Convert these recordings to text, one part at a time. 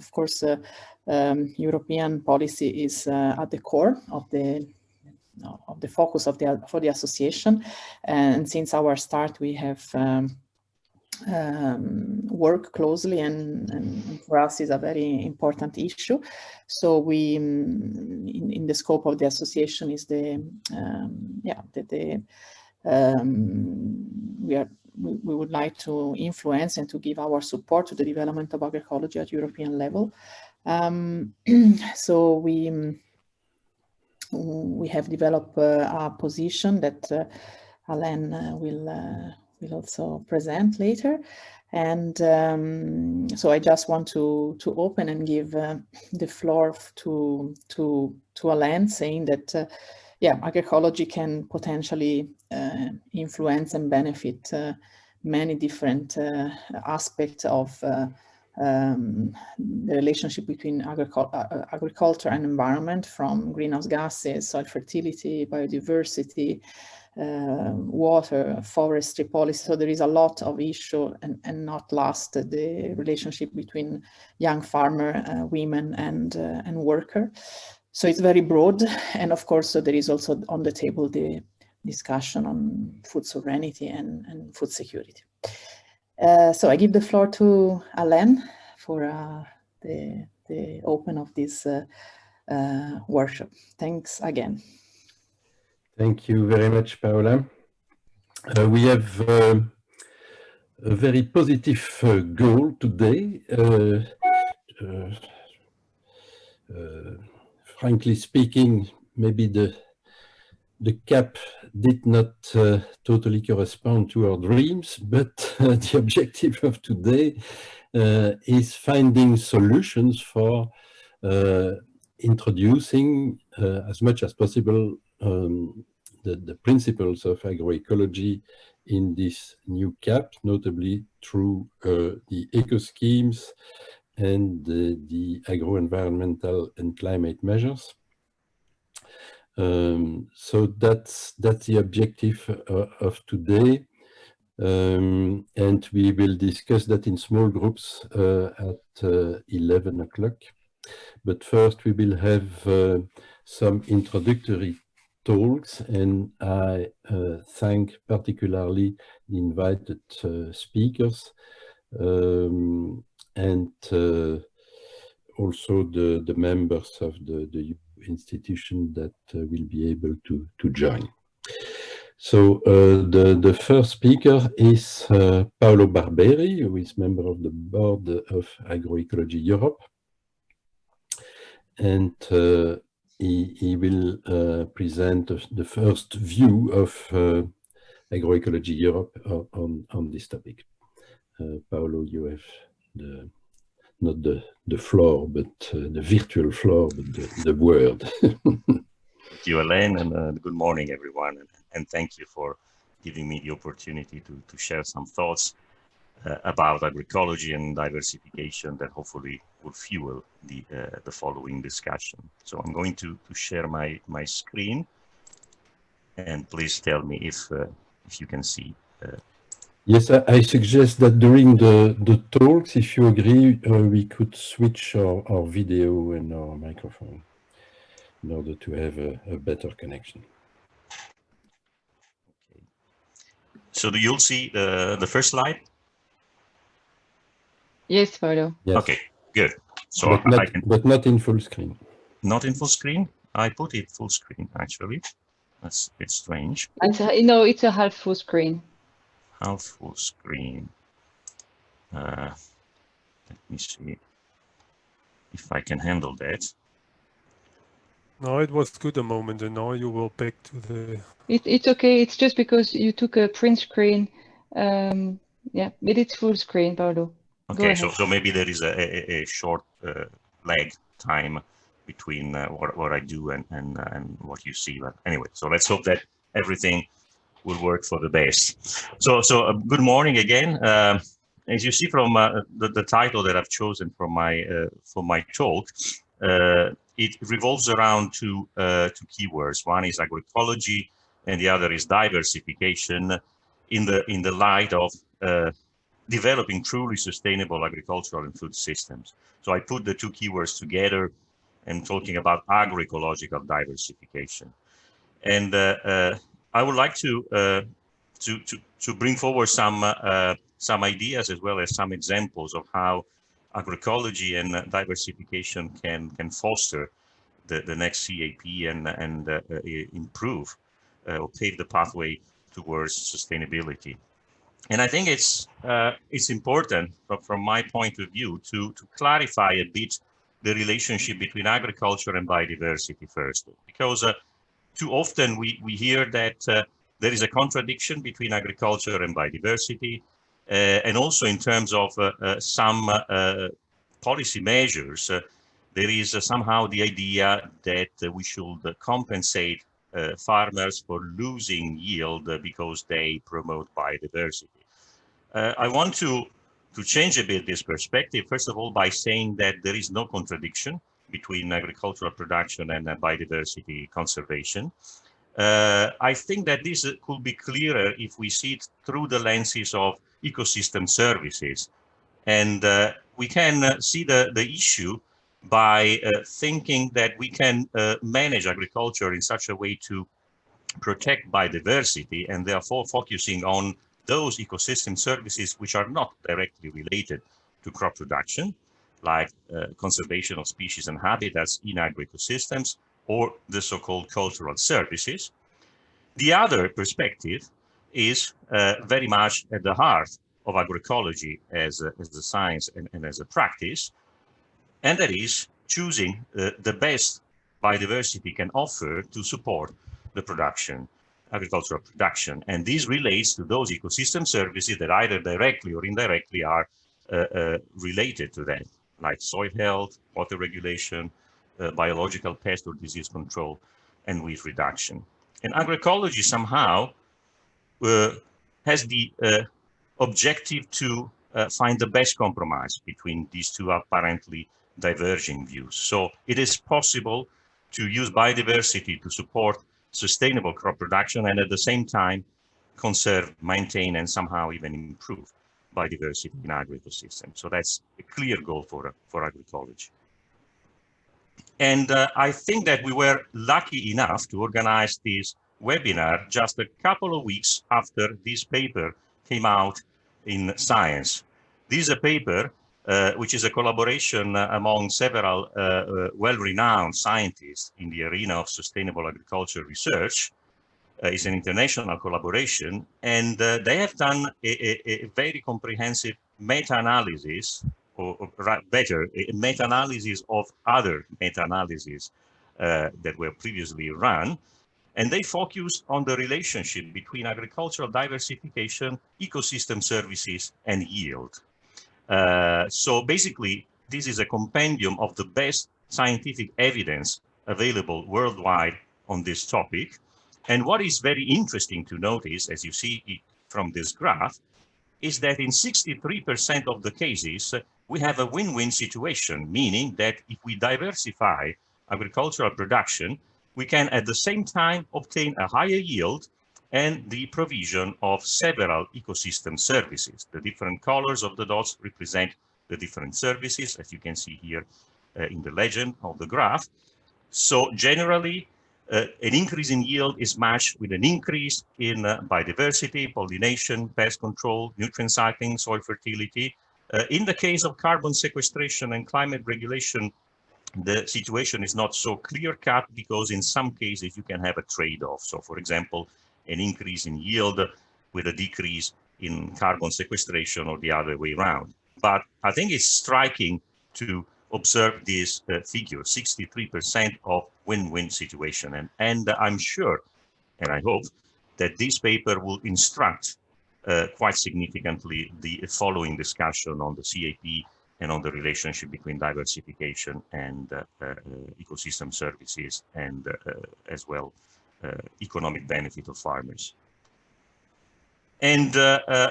of course, European policy is at the core of the focus of for the association, and since our start we have worked closely, and for us is a very important issue. So we, in the scope of the association, is we would like to influence and to give our support to the development of agroecology at European level. So we have developed a position that Alain will also present later. And so I just want to open and give the floor to Alain, saying that agroecology can potentially influence and benefit many different aspects of the relationship between agriculture and environment, from greenhouse gases, soil fertility, biodiversity, water, forestry policy. So there is a lot of issue, and not last the relationship between young farmer, women and worker. So it's very broad, and of course there is also on the table the discussion on food sovereignty and food security. So I give the floor to Alain for the open of this workshop. Thanks again. Thank you very much, Paola. We have a very positive goal today. Frankly speaking, maybe the cap did not totally correspond to our dreams, but the objective of today is finding solutions for introducing as much as possible the principles of agroecology in this new cap, notably through the eco schemes and the agro-environmental and climate measures. So that's the objective of today, and we will discuss that in small groups at 11 o'clock. But first we will have some introductory talks, and I thank particularly the invited speakers and also the members of the institution that will be able to join. So the first speaker is Paolo Barberi, who is member of the board of Agroecology Europe, and he will present the first view of Agroecology Europe on this topic. Paolo, you have not the floor, but the virtual floor, but the word. Thank you, Alain, and good morning, everyone. And thank you for giving me the opportunity to share some thoughts about agroecology and diversification that hopefully will fuel the following discussion. So I'm going to share my screen, and please tell me if you can see. Yes, I suggest that during the talks, if you agree, we could switch our video and our microphone in order to have a better connection. Okay. So do you all see the first slide? Yes, Paolo. Yes. Okay, good. So but not in full screen. Not in full screen? I put it full screen, actually. That's a bit strange. No, it's a half full screen. Half full screen. Let me see if I can handle that. No, it was good a moment, and now you will back to the... It's okay. It's just because you took a print screen. Yeah, but it's full screen, Paolo. Okay, so maybe there is a short lag time between what I do and what you see. But anyway, so let's hope that everything will work for the best. So good morning again. As you see from the title that I've chosen for my talk, it revolves around two keywords. One is agroecology, and the other is diversification. In the light of developing truly sustainable agricultural and food systems. So I put the two keywords together and talking about agroecological diversification. And I would like to bring forward some ideas as well as some examples of how agroecology and diversification can foster the next CAP and improve or pave the pathway towards sustainability. And I think it's important, from my point of view, to clarify a bit the relationship between agriculture and biodiversity first, because too often we hear that there is a contradiction between agriculture and biodiversity, and also in terms of some policy measures, there is somehow the idea that we should compensate farmers for losing yield because they promote biodiversity. I want to change a bit this perspective, first of all, by saying that there is no contradiction between agricultural production and biodiversity conservation. I think that this could be clearer if we see it through the lenses of ecosystem services. And we can see the issue by thinking that we can manage agriculture in such a way to protect biodiversity, and therefore focusing on those ecosystem services which are not directly related to crop production, like conservation of species and habitats in agroecosystems, or the so-called cultural services. The other perspective is very much at the heart of agroecology as a science and as a practice, and that is choosing the best biodiversity can offer to support the production, agricultural production. And this relates to those ecosystem services that either directly or indirectly are related to that, like soil health, water regulation, biological pest or disease control, and weed reduction. And agroecology somehow has the objective to find the best compromise between these two apparently diverging views. So it is possible to use biodiversity to support sustainable crop production and at the same time conserve, maintain, and somehow even improve biodiversity in agroecosystems. So that's a clear goal for agroecology. And I think that we were lucky enough to organize this webinar just a couple of weeks after this paper came out in Science. This is a paper which is a collaboration among several well-renowned scientists in the arena of sustainable agriculture research. It's an international collaboration, and they have done a very comprehensive meta-analysis, or better, a meta-analysis of other meta-analyses that were previously run. And they focused on the relationship between agricultural diversification, ecosystem services, and yield. So basically, this is a compendium of the best scientific evidence available worldwide on this topic. And what is very interesting to notice, as you see from this graph, is that in 63% of the cases, we have a win-win situation, meaning that if we diversify agricultural production, we can at the same time obtain a higher yield and the provision of several ecosystem services. The different colors of the dots represent the different services, as you can see here in the legend of the graph. So generally, an increase in yield is matched with an increase in biodiversity, pollination, pest control, nutrient cycling, soil fertility. In the case of carbon sequestration and climate regulation, the situation is not so clear-cut because in some cases you can have a trade-off. So for example, an increase in yield with a decrease in carbon sequestration or the other way around. But I think it's striking to observe this figure, 63% of win-win situation. And I'm sure, and I hope, that this paper will instruct quite significantly the following discussion on the CAP and on the relationship between diversification and ecosystem services and as well economic benefit of farmers. And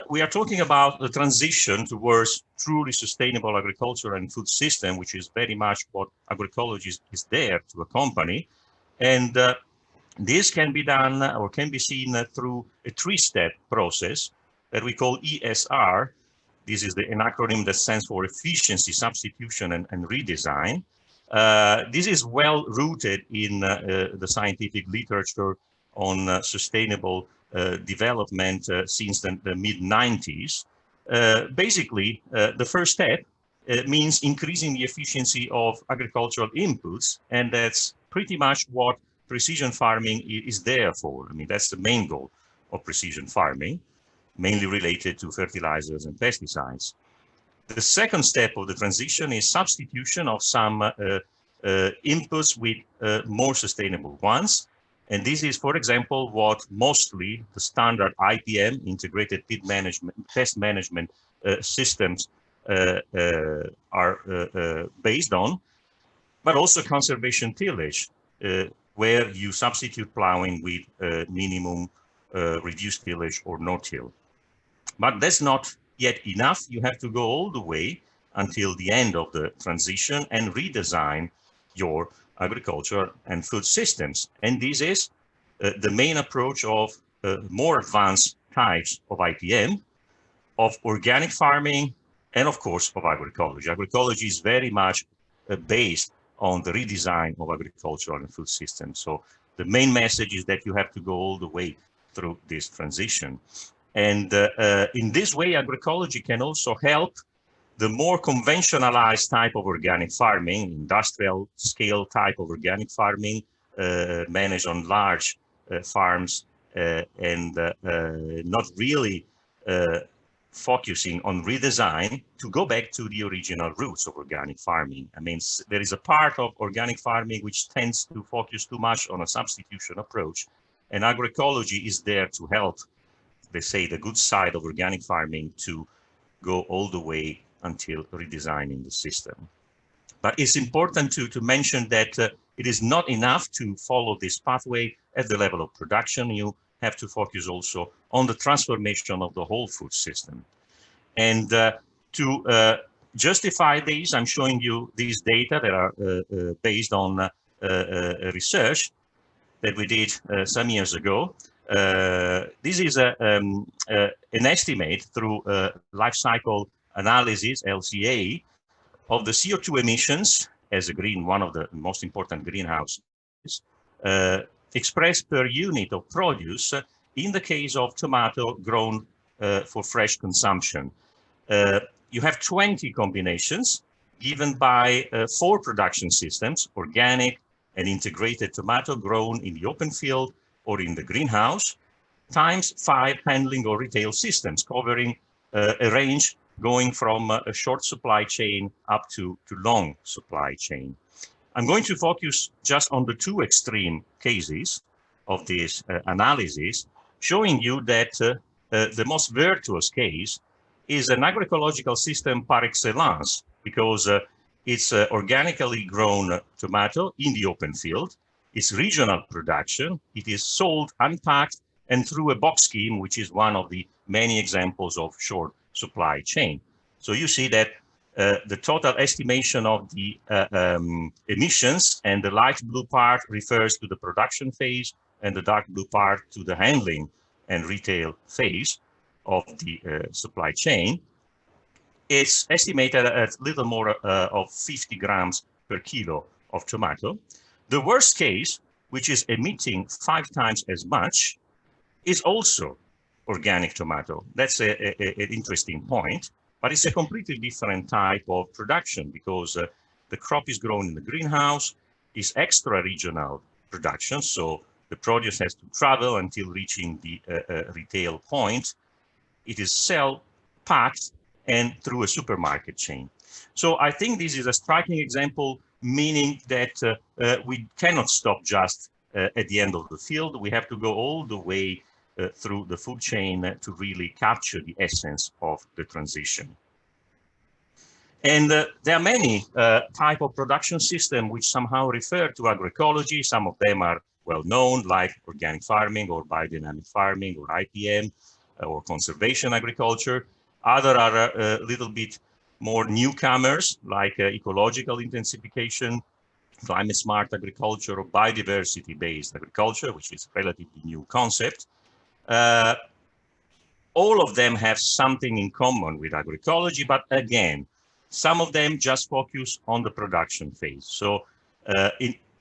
we are talking about the transition towards truly sustainable agriculture and food system, which is very much what agroecology is there to accompany. And this can be done or can be seen through a three-step process that we call ESR. This is an acronym that stands for efficiency, substitution, and redesign. This is well rooted in the scientific literature on sustainable development since the mid-90s. Basically, the first step means increasing the efficiency of agricultural inputs, and that's pretty much what precision farming is there for. I mean, that's the main goal of precision farming, mainly related to fertilizers and pesticides. The second step of the transition is substitution of some inputs with more sustainable ones. And this is, for example, what mostly the standard IPM, integrated pest management systems are based on, but also conservation tillage, where you substitute plowing with minimum reduced tillage or no-till. But that's not yet enough. You have to go all the way until the end of the transition and redesign your agriculture and food systems. And this is the main approach of more advanced types of IPM, of organic farming, and of course of agroecology. Agroecology is very much based on the redesign of agricultural and food systems. So the main message is that you have to go all the way through this transition. And in this way, agroecology can also help the more conventionalized type of organic farming, industrial scale type of organic farming, managed on large farms and not really focusing on redesign, to go back to the original roots of organic farming. I mean, there is a part of organic farming which tends to focus too much on a substitution approach, and agroecology is there to help, they say, the good side of organic farming to go all the way until redesigning the system. But it's important to mention that it is not enough to follow this pathway at the level of production. You have to focus also on the transformation of the whole food system. And to justify these, I'm showing you these data that are based on research that we did some years ago. This is an estimate through life cycle analysis, LCA, of the CO2 emissions as one of the most important greenhouses, expressed per unit of produce in the case of tomato grown for fresh consumption. You have 20 combinations given by 4 production systems: organic and integrated tomato grown in the open field or in the greenhouse, times 5 handling or retail systems, covering a range going from a short supply chain up to long supply chain. I'm going to focus just on the 2 extreme cases of this analysis, showing you that the most virtuous case is an agroecological system par excellence, because it's organically grown tomato in the open field, it's regional production, it is sold unpacked and through a box scheme, which is one of the many examples of short supply chain. So you see that the total estimation of the emissions, and the light blue part refers to the production phase and the dark blue part to the handling and retail phase of the supply chain. It's estimated at little more of 50 grams per kilo of tomato. The worst case, which is emitting 5 times as much, is also organic tomato. That's an interesting point, but it's a completely different type of production, because the crop is grown in the greenhouse, is extra regional production, so the produce has to travel until reaching the retail point. It is packed and through a supermarket chain. So I think this is a striking example, meaning that we cannot stop just at the end of the field. We have to go all the way through the food chain to really capture the essence of the transition. And there are many type of production system which somehow refer to agroecology. Some of them are well known, like organic farming or biodynamic farming or IPM or conservation agriculture. Other are a little bit more newcomers, like ecological intensification, climate smart agriculture, or biodiversity based agriculture, which is a relatively new concept. all of them have something in common with agroecology, but again, some of them just focus on the production phase. So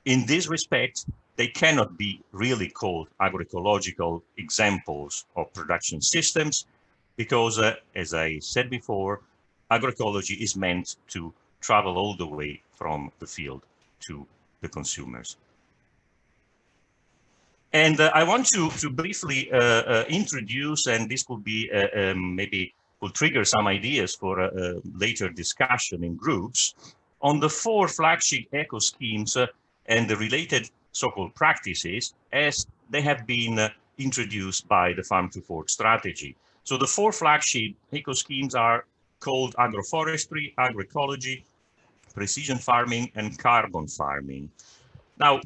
in this respect, they cannot be really called agroecological examples of production systems, because as I said before, agroecology is meant to travel all the way from the field to the consumers. And I want to briefly introduce, and this will be maybe will trigger some ideas for a later discussion in groups, on the 4 flagship eco schemes and the related so-called practices as they have been introduced by the Farm to Fork strategy. So the 4 flagship eco schemes are called agroforestry, agroecology, precision farming, and carbon farming. Now,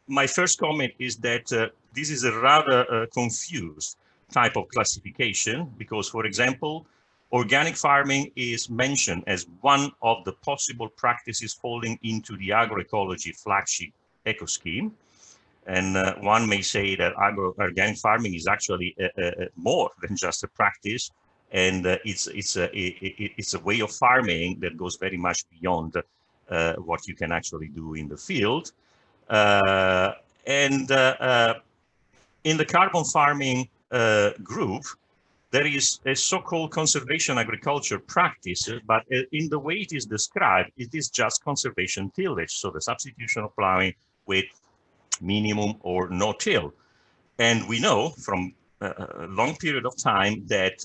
my first comment is that this is a rather confused type of classification, because, for example, organic farming is mentioned as one of the possible practices falling into the agroecology flagship eco scheme. And one may say that organic farming is actually more than just a practice, and it's a way of farming that goes very much beyond what you can actually do in the field. In the carbon farming group, there is a so-called conservation agriculture practice, but in the way it is described, it is just conservation tillage, so the substitution of plowing with minimum or no till. And we know from a long period of time that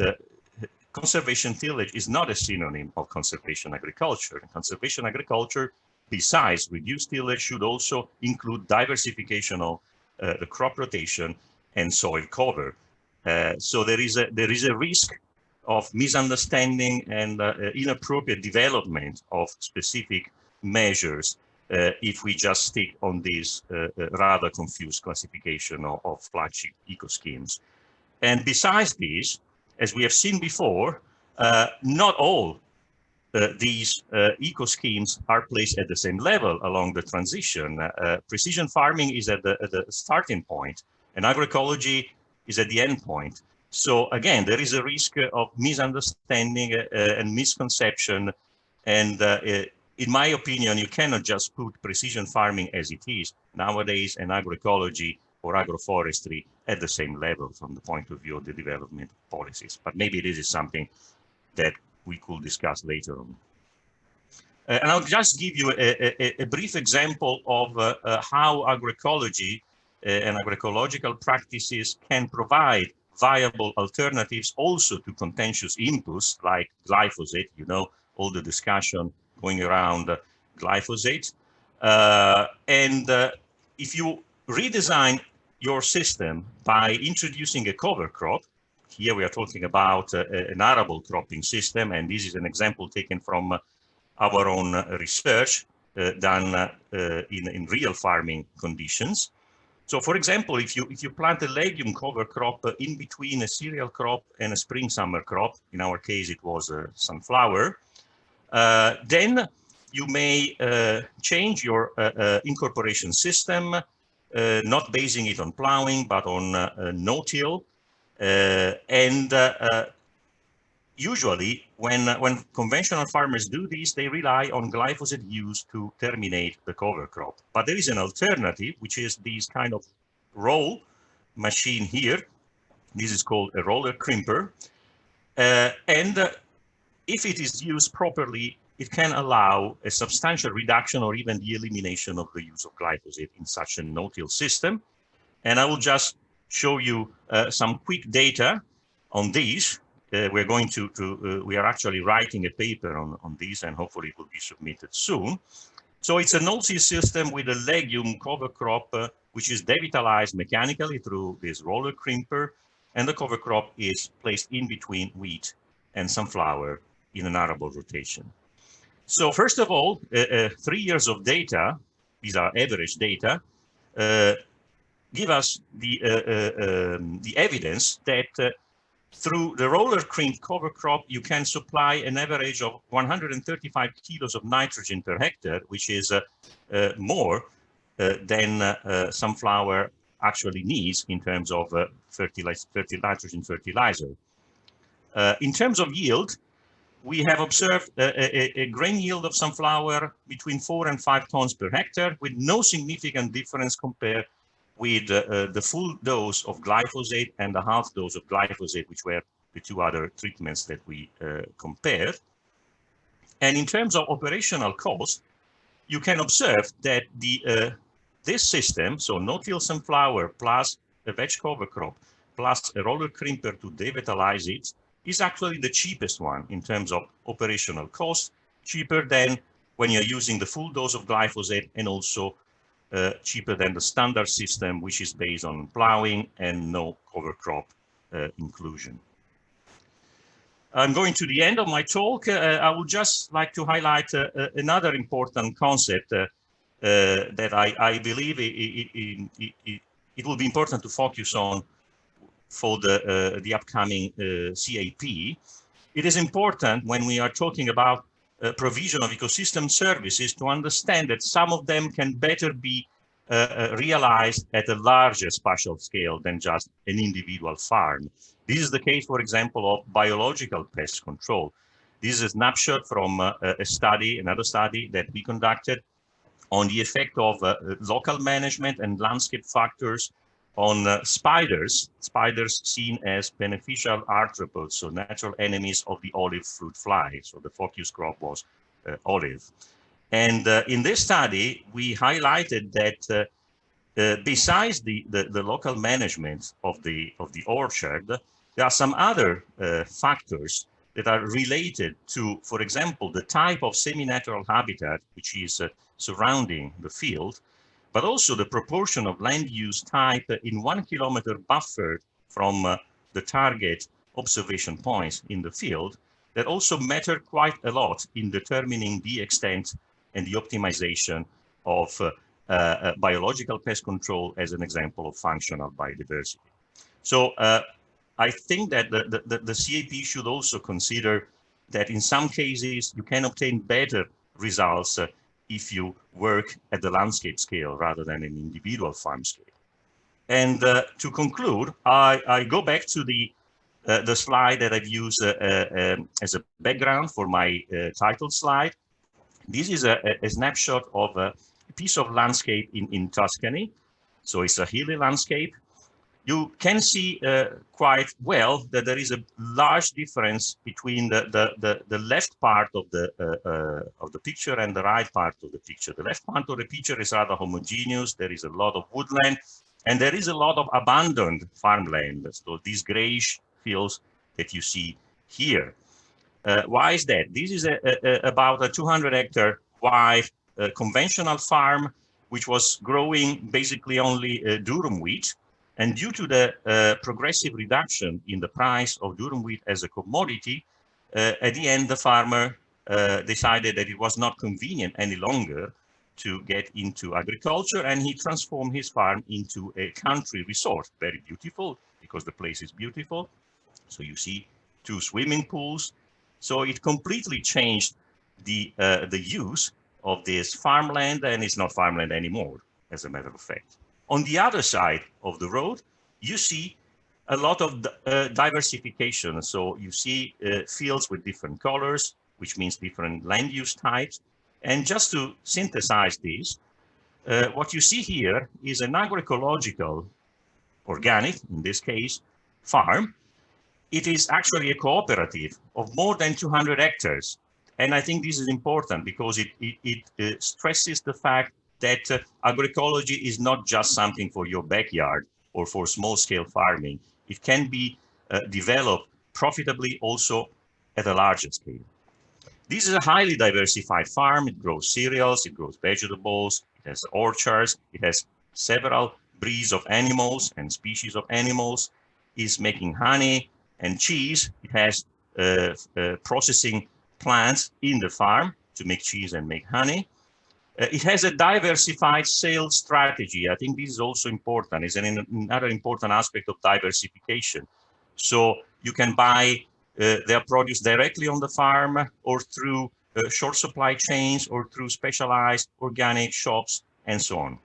conservation tillage is not a synonym of conservation agriculture. Conservation agriculture, besides reduced tillage, should also include diversification of the crop rotation and soil cover. So there is a risk of misunderstanding and inappropriate development of specific measures if we just stick on this rather confused classification of flagship eco schemes. And besides this, as we have seen before, not all these eco schemes are placed at the same level along the transition. Precision farming is at the starting point, and agroecology is at the end point. So again, there is a risk of misunderstanding and misconception. And in my opinion, you cannot just put precision farming as it is nowadays and agroecology or agroforestry at the same level from the point of view of the development policies. But maybe this is something that we could discuss later on. And I'll just give you a brief example of how agroecology and agroecological practices can provide viable alternatives also to contentious inputs like glyphosate, you know, all the discussion going around glyphosate. If you redesign your system by introducing a cover crop, here we are talking about an arable cropping system, and this is an example taken from our own research done in real farming conditions. So, for example, if you plant a legume cover crop in between a cereal crop and a spring-summer crop, in our case it was a sunflower, then you may change your incorporation system, not basing it on plowing, but on no-till. Usually, when conventional farmers do this, they rely on glyphosate use to terminate the cover crop. But there is an alternative, which is this kind of roll machine here. This is called a roller crimper. If it is used properly, it can allow a substantial reduction or even the elimination of the use of glyphosate in such a no-till system. And I will just show you some quick data on these. We are actually writing a paper on this, and hopefully it will be submitted soon. So it's a no-till system with a legume cover crop, which is devitalized mechanically through this roller crimper, and the cover crop is placed in between wheat and sunflower in an arable rotation. So first of all, 3 years of data, these are average data, give us the evidence that through the roller crimp cover crop, you can supply an average of 135 kilos of nitrogen per hectare, which is more than sunflower actually needs in terms of nitrogen fertilizer. In terms of yield, we have observed a grain yield of sunflower between 4 and 5 tons per hectare, with no significant difference compared with the full dose of glyphosate and the half dose of glyphosate, which were the two other treatments that we compared. And in terms of operational cost, you can observe that this system, so no-till sunflower plus a veg cover crop plus a roller crimper to devitalize it, is actually the cheapest one in terms of operational cost, cheaper than when you're using the full dose of glyphosate, and also cheaper than the standard system, which is based on plowing and no cover crop inclusion. I'm going to the end of my talk. I would just like to highlight another important concept that I believe it will be important to focus on for the upcoming CAP. It is important when we are talking about provision of ecosystem services to understand that some of them can better be realized at a larger spatial scale than just an individual farm. This is the case, for example, of biological pest control. This is a snapshot from another study that we conducted on the effect of local management and landscape factors on spiders seen as beneficial arthropods, so natural enemies of the olive fruit fly. So the focus crop was olive. And in this study, we highlighted that besides the local management of the orchard, there are some other factors that are related to, for example, the type of semi-natural habitat which is surrounding the field, but also the proportion of land use type in 1 kilometer buffer from the target observation points in the field, that also matter quite a lot in determining the extent and the optimization of biological pest control as an example of functional biodiversity. So I think that the CAP should also consider that in some cases you can obtain better results if you work at the landscape scale rather than an individual farm scale. And to conclude, I go back to the slide that I've used as a background for my title slide. This is a snapshot of a piece of landscape in Tuscany. So it's a hilly landscape. You can see quite well that there is a large difference between the left part of the picture and the right part of the picture. The left part of the picture is rather homogeneous. There is a lot of woodland, and there is a lot of abandoned farmland. So these grayish fields that you see here. Why is that? This is about a 200-hectare wide conventional farm, which was growing basically only durum wheat. And due to the progressive reduction in the price of durum wheat as a commodity, at the end, the farmer decided that it was not convenient any longer to get into agriculture, and he transformed his farm into a country resort. Very beautiful, because the place is beautiful. So you see 2 swimming pools. So it completely changed the use of this farmland, and it's not farmland anymore, as a matter of fact. On the other side of the road, you see a lot of diversification. So you see fields with different colors, which means different land use types. And just to synthesize this, what you see here is an agroecological, organic, in this case, farm. It is actually a cooperative of more than 200 hectares. And I think this is important because it stresses the fact that agroecology is not just something for your backyard or for small-scale farming. It can be developed profitably also at a larger scale. This is a highly diversified farm. It grows cereals, it grows vegetables, it has orchards, it has several breeds of animals and species of animals. It's making honey and cheese. It has processing plants in the farm to make cheese and make honey. It has a diversified sales strategy. I think this is also important. It's another important aspect of diversification. So you can buy their produce directly on the farm, or through short supply chains, or through specialized organic shops, and so on.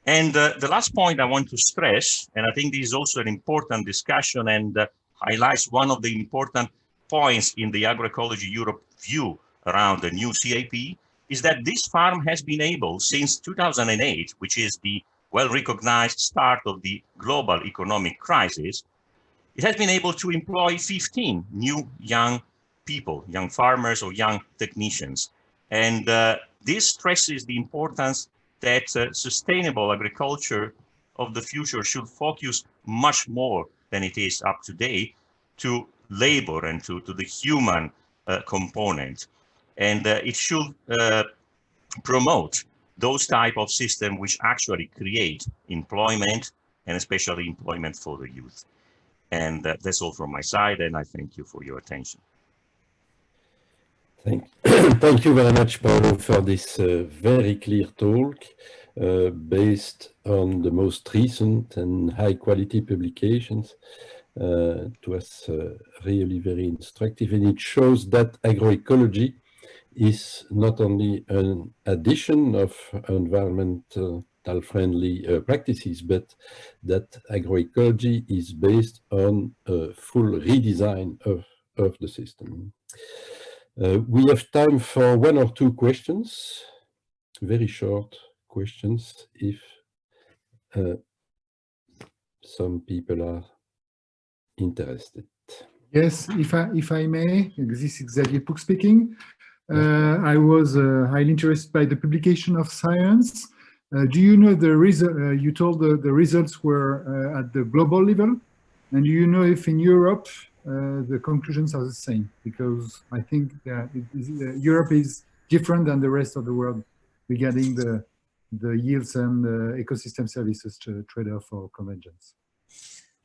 And the last point I want to stress, and I think this is also an important discussion and highlights one of the important points in the Agroecology Europe view around the new CAP, is that this farm has been able since 2008, which is the well-recognized start of the global economic crisis, it has been able to employ 15 new young people, young farmers or young technicians. And this stresses the importance that sustainable agriculture of the future should focus much more than it is up to date to labor and to the human component. And it should promote those type of systems which actually create employment, and especially employment for the youth. And that's all from my side, and I thank you for your attention. Thank you very much, Paolo, for this very clear talk based on the most recent and high-quality publications. It was really very instructive, and it shows that agroecology is not only an addition of environmental-friendly practices, but that agroecology is based on a full redesign of the system. We have time for one or two questions, very short questions, if some people are interested. Yes, if I may, this is Xavier Pouc speaking. I was highly interested by the publication of science. Do you know the result? You told the results were at the global level, and do you know if in Europe the conclusions are the same? Because I think Europe is different than the rest of the world regarding the yields and ecosystem services trade-off or convergence.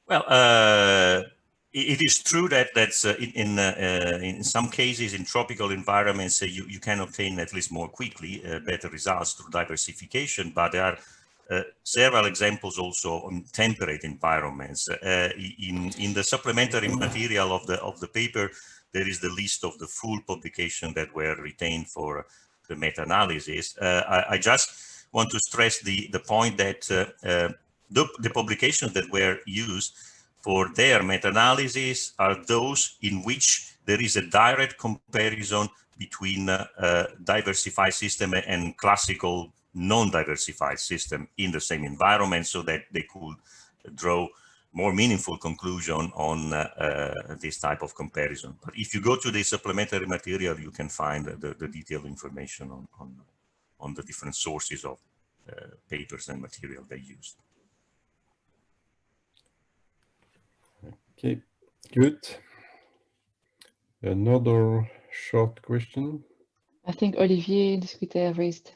Well, it is true that in some cases in tropical environments you can obtain at least more quickly better results through diversification, but there are several examples also on temperate environments. In the supplementary material of the paper, there is the list of the full publication that were retained for the meta-analysis. I just want to stress the point that the publications that were used for their meta-analysis are those in which there is a direct comparison between diversified system and classical non-diversified system in the same environment, so that they could draw more meaningful conclusion on this type of comparison. But if you go to the supplementary material, you can find the detailed information on the different sources of papers and material they used. Okay, good. Another short question. I think Olivier Lefeve raised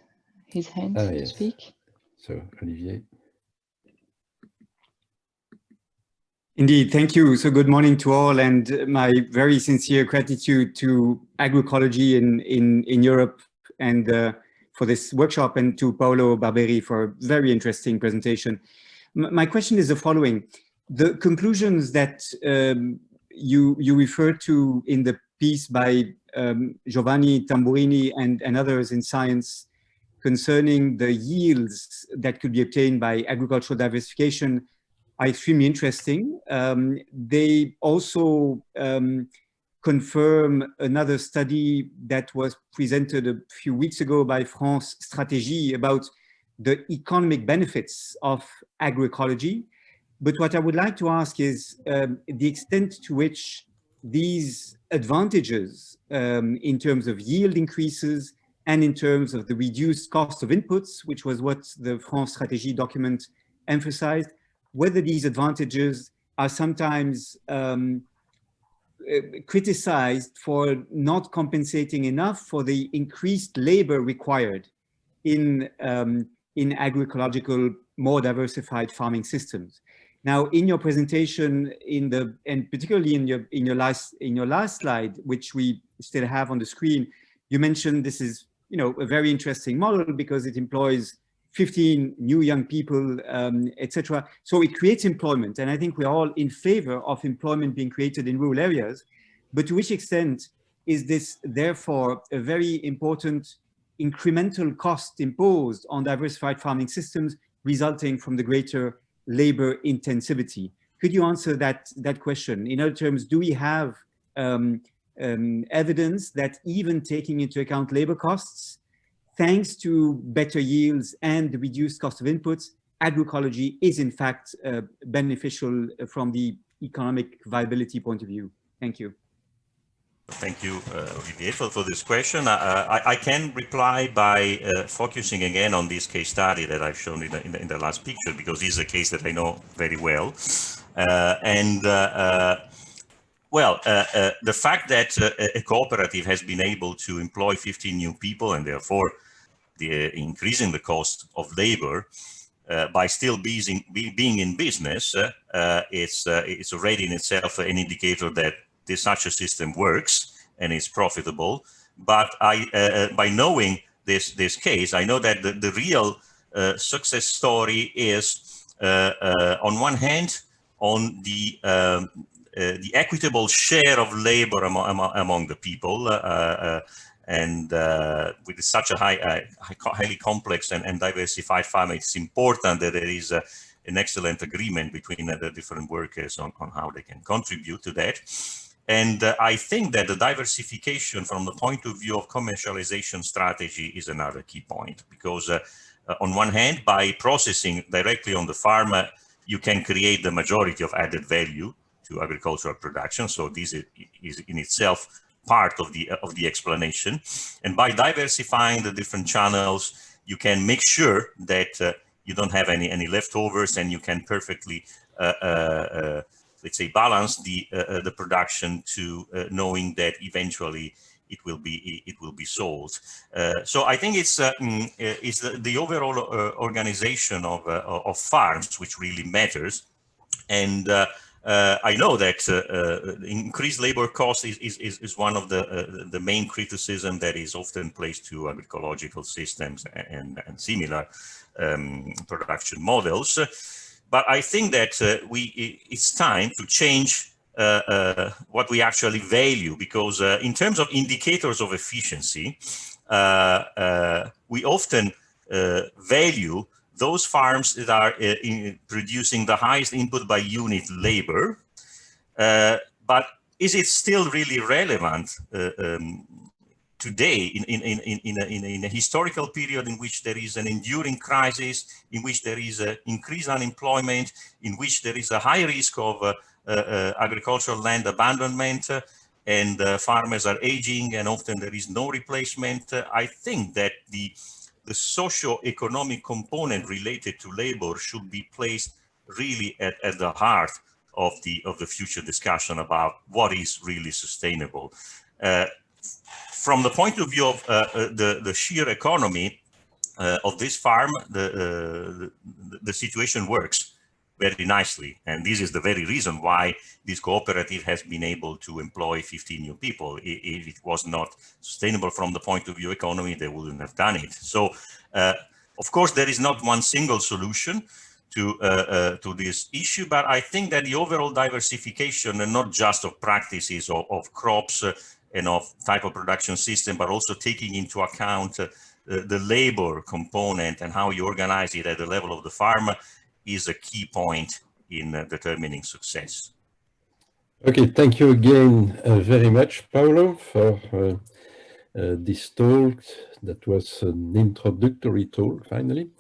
his hand to yes. speak. So, Olivier. Indeed, thank you. So good morning to all, and my very sincere gratitude to Agroecology in Europe and for this workshop, and to Paolo Barberi for a very interesting presentation. My question is the following. The conclusions that you referred to in the piece by Giovanni Tamburini and others in Science concerning the yields that could be obtained by agricultural diversification are extremely interesting. They also confirm another study that was presented a few weeks ago by France Stratégie about the economic benefits of agroecology. But what I would like to ask is the extent to which these advantages in terms of yield increases and in terms of the reduced cost of inputs, which was what the France Stratégie document emphasized, whether these advantages are sometimes criticized for not compensating enough for the increased labor required in agroecological, more diversified farming systems. Now, in your presentation, and particularly in your last slide, which we still have on the screen, you mentioned this is a very interesting model because it employs 15 new young people, etc. So it creates employment, and I think we're all in favor of employment being created in rural areas. But to which extent is this therefore a very important incremental cost imposed on diversified farming systems resulting from the greater labor intensivity. Could you answer that question? In other terms, do we have evidence that even taking into account labor costs, thanks to better yields and the reduced cost of inputs, agroecology is in fact beneficial from the economic viability point of view? Thank you. Thank you, Olivier, for this question. I can reply by focusing again on this case study that I've shown in the last picture, because this is a case that I know very well. The fact that a cooperative has been able to employ 15 new people and therefore increasing the cost of labor by still being in business, it's already in itself an indicator that such a system works and is profitable. But by knowing this case, I know that the real success story is on one hand on the equitable share of labor among the people, and with such a highly complex and diversified farm, it's important that there is an excellent agreement between the different workers on how they can contribute to that. And I think that the diversification from the point of view of commercialization strategy is another key point, because on one hand, by processing directly on the farm, you can create the majority of added value to agricultural production. So this is in itself part of the explanation. And by diversifying the different channels, you can make sure that you don't have any leftovers, and you can perfectly let's say balance the production to knowing that eventually it will be sold. So I think it's the overall organization of farms which really matters. And I know that increased labor cost is one of the main criticism that is often placed to agroecological systems and similar production models. But I think that it's time to change what we actually value, because in terms of indicators of efficiency, we often value those farms that are producing the highest input by unit labor. But is it still really relevant today in a historical period in which there is an enduring crisis, in which there is increased unemployment, in which there is a high risk of agricultural land abandonment, and farmers are aging and often there is no replacement? I think that the socio-economic component related to labor should be placed really at the heart of the future discussion about what is really sustainable. From the point of view of the sheer economy of this farm, the situation works very nicely. And this is the very reason why this cooperative has been able to employ 15 new people. If it was not sustainable from the point of view economy, they wouldn't have done it. So, of course, there is not one single solution to this issue, but I think that the overall diversification, and not just of practices of crops and of type of production system, but also taking into account the labor component and how you organize it at the level of the farm, is a key point in determining success. Okay, thank you again very much, Paolo, for this talk. That was an introductory talk, finally,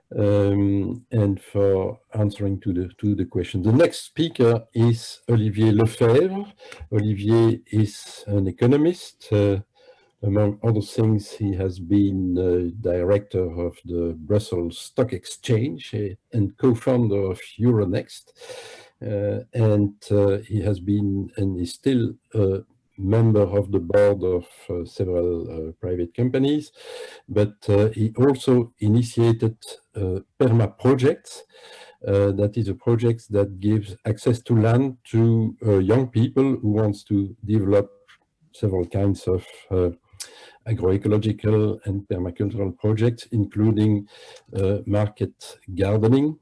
and for answering to the question. The next speaker is Olivier Lefeve. Olivier is an economist. Among other things, he has been director of the Brussels Stock Exchange and co-founder of Euronext. And he has been and is still a member of the board of several private companies, but he also initiated PERMA projects. That is a project that gives access to land to young people who wants to develop several kinds of agroecological and permacultural projects, including market gardening.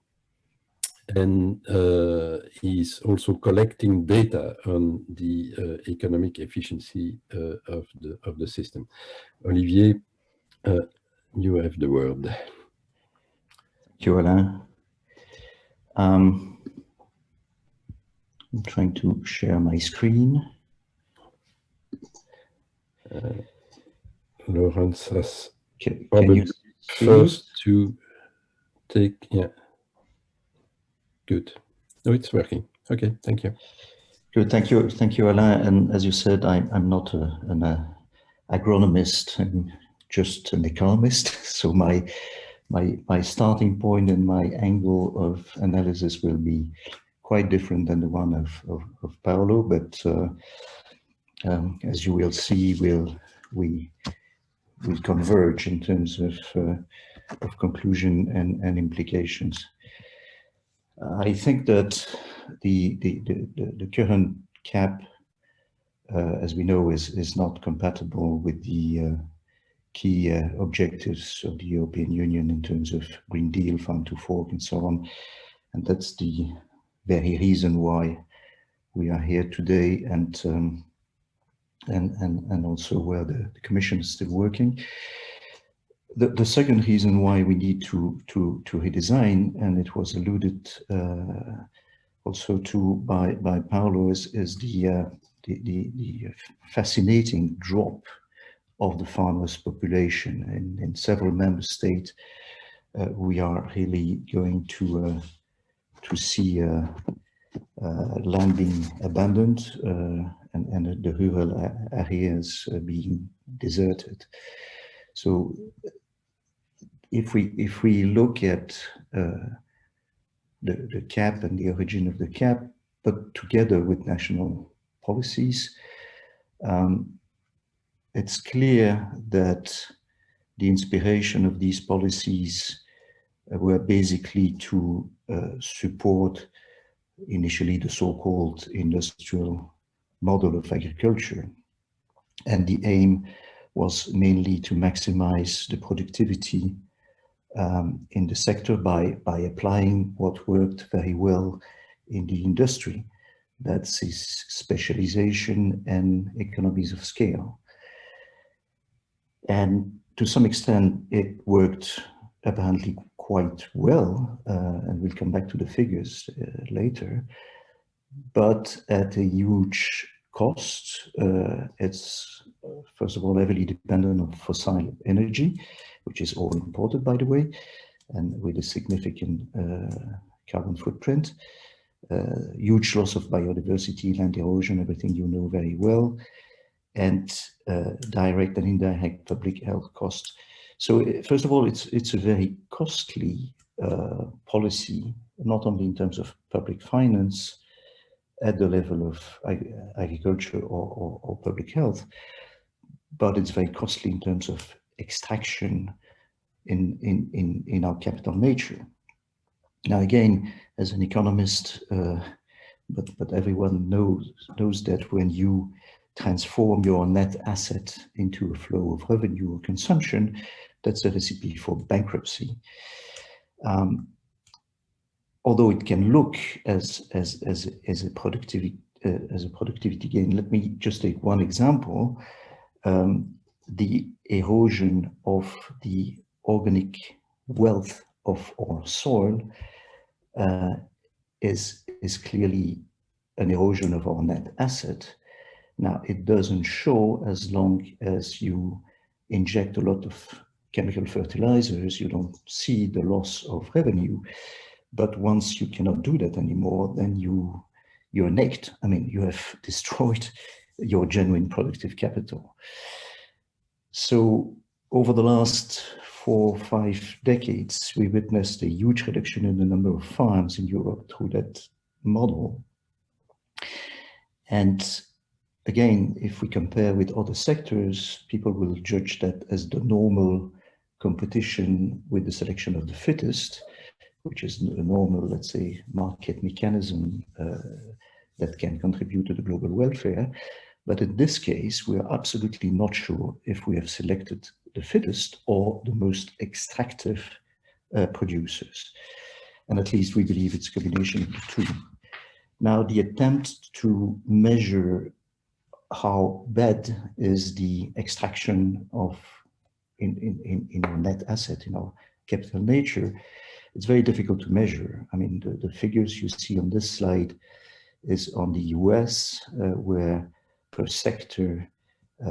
And he's also collecting data on the economic efficiency of the system. Olivier, you have the word. you, Alain. I'm trying to share my screen. Lawrence has Can probably you see first to take, yeah. Good. No, it's working. Okay, thank you. Good, thank you, Alain. And as you said, I'm not an agronomist. I'm just an economist. So my starting point and my angle of analysis will be quite different than the one of Paolo. But as you will see, we converge in terms of conclusion and implications. I think that the current cap, as we know, is not compatible with the key objectives of the European Union in terms of Green Deal, Farm to Fork, and so on. And that's the very reason why we are here today, and also where the Commission is still working. The second reason why we need to redesign, and it was alluded also to by Paolo, is the fascinating drop of the farmers' population in several member states. We are really going to see land being abandoned and the rural areas being deserted. So if we look at the cap and the origin of the cap, but together with national policies, it's clear that the inspiration of these policies were basically to support initially the so-called industrial model of agriculture. And the aim was mainly to maximize the productivity in the sector by applying what worked very well in the industry. That's its specialization and economies of scale. And to some extent, it worked apparently quite well, and we'll come back to the figures later, but at a huge cost. It's, first of all, heavily dependent on fossil energy, which is all imported, by the way, and with a significant carbon footprint. Huge loss of biodiversity, land erosion, everything you know very well, and direct and indirect public health costs. So first of all, it's a very costly policy, not only in terms of public finance at the level of agriculture or public health, but it's very costly in terms of extraction in our capital nature. Now again, as an economist, but everyone knows that when you transform your net asset into a flow of revenue or consumption, that's a recipe for bankruptcy. Although it can look as a productivity gain. Let me just take one example. The erosion of the organic wealth of our soil is clearly an erosion of our net asset. Now, it doesn't show as long as you inject a lot of chemical fertilizers, you don't see the loss of revenue. But once you cannot do that anymore, then you're naked. I mean, you have destroyed your genuine productive capital. So over the last 4 or 5 decades, we witnessed a huge reduction in the number of farms in Europe through that model. And again, if we compare with other sectors, people will judge that as the normal competition with the selection of the fittest, which is a normal, let's say, market mechanism that can contribute to the global welfare. But in this case, we are absolutely not sure if we have selected the fittest or the most extractive producers. And at least we believe it's a combination of the two. Now, the attempt to measure how bad is the extraction of in our net asset, in our capital nature, it's very difficult to measure. I mean, the figures you see on this slide is on the US, where per sector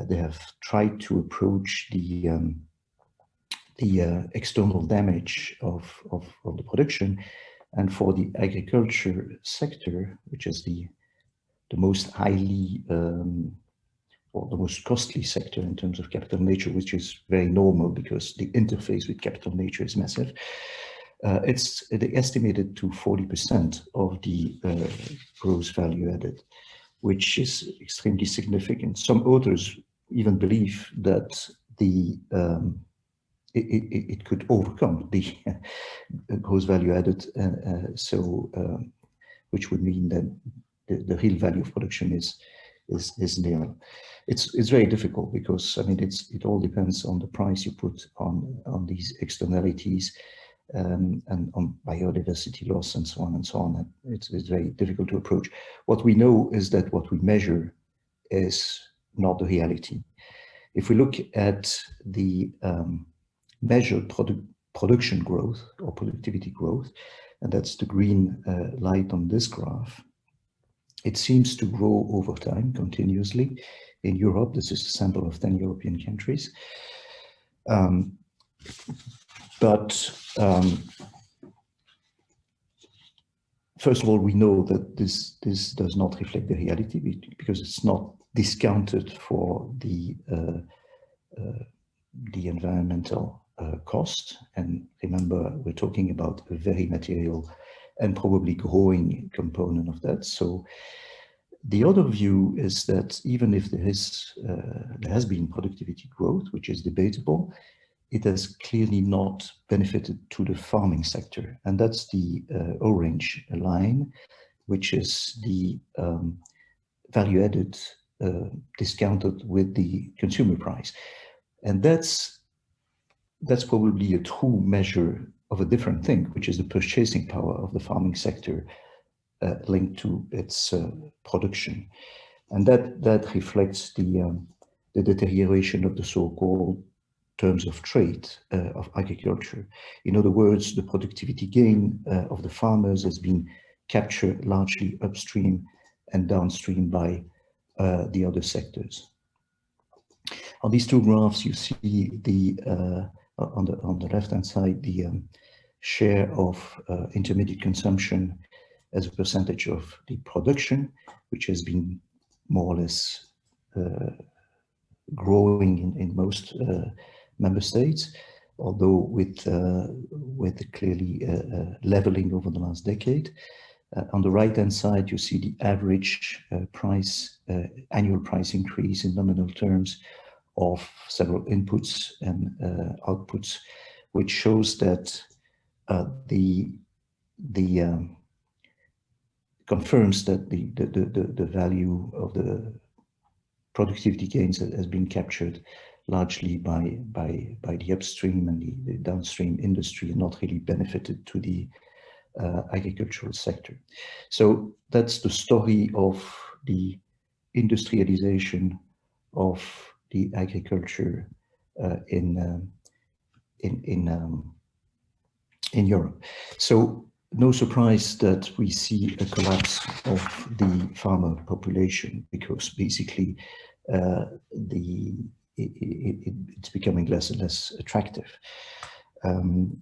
they have tried to approach the external damage of the production. And for the agriculture sector, which is the most highly or the most costly sector in terms of capital nature, which is very normal because the interface with capital nature is massive. It's estimated to 40% of the gross value added, which is extremely significant. Some authors even believe that it could overcome the gross value added, which would mean that the real value of production is nil. It's very difficult because, I mean, it all depends on the price you put on these externalities, and on biodiversity loss and so on and so on. And it's very difficult to approach. What we know is that what we measure is not the reality. If we look at the measured production growth or productivity growth, and that's the green light on this graph, it seems to grow over time continuously. In Europe, this is a sample of 10 European countries. First of all, we know that this does not reflect the reality because it's not discounted for the environmental cost. And remember, we're talking about a very material and probably growing component of that. So the other view is that even if there has been productivity growth, which is debatable, it has clearly not benefited to the farming sector. And that's the orange line, which is the value added discounted with the consumer price. And that's probably a true measure of a different thing, which is the purchasing power of the farming sector linked to its production. And that reflects the deterioration of the so-called terms of trade of agriculture. In other words, the productivity gain of the farmers has been captured largely upstream and downstream by the other sectors. On these two graphs, you see on the left-hand side the share of intermediate consumption as a percentage of the production, which has been more or less growing in most member states, although with clearly leveling over the last decade. On the right-hand side, you see the average annual price increase in nominal terms of several inputs and outputs, which shows that confirms that the value of the productivity gains has been captured largely by the upstream and the downstream industry, and not really benefited to the agricultural sector. So that's the story of the industrialization of the agriculture in Europe. So no surprise that we see a collapse of the farmer population, because basically it's becoming less and less attractive. And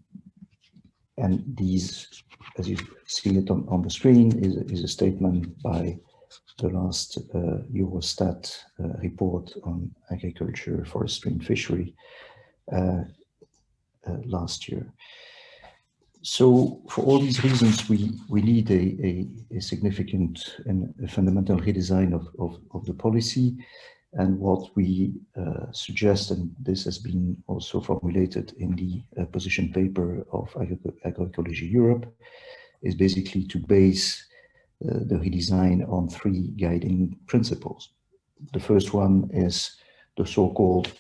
these, as you see it on the screen, is a statement by the last Eurostat report on agriculture, forestry and fishery last year. So for all these reasons, we need a significant and a fundamental redesign of the policy. And what we suggest, and this has been also formulated in the position paper of Agroecology Europe, is basically to base the redesign on three guiding principles. The first one is the so-called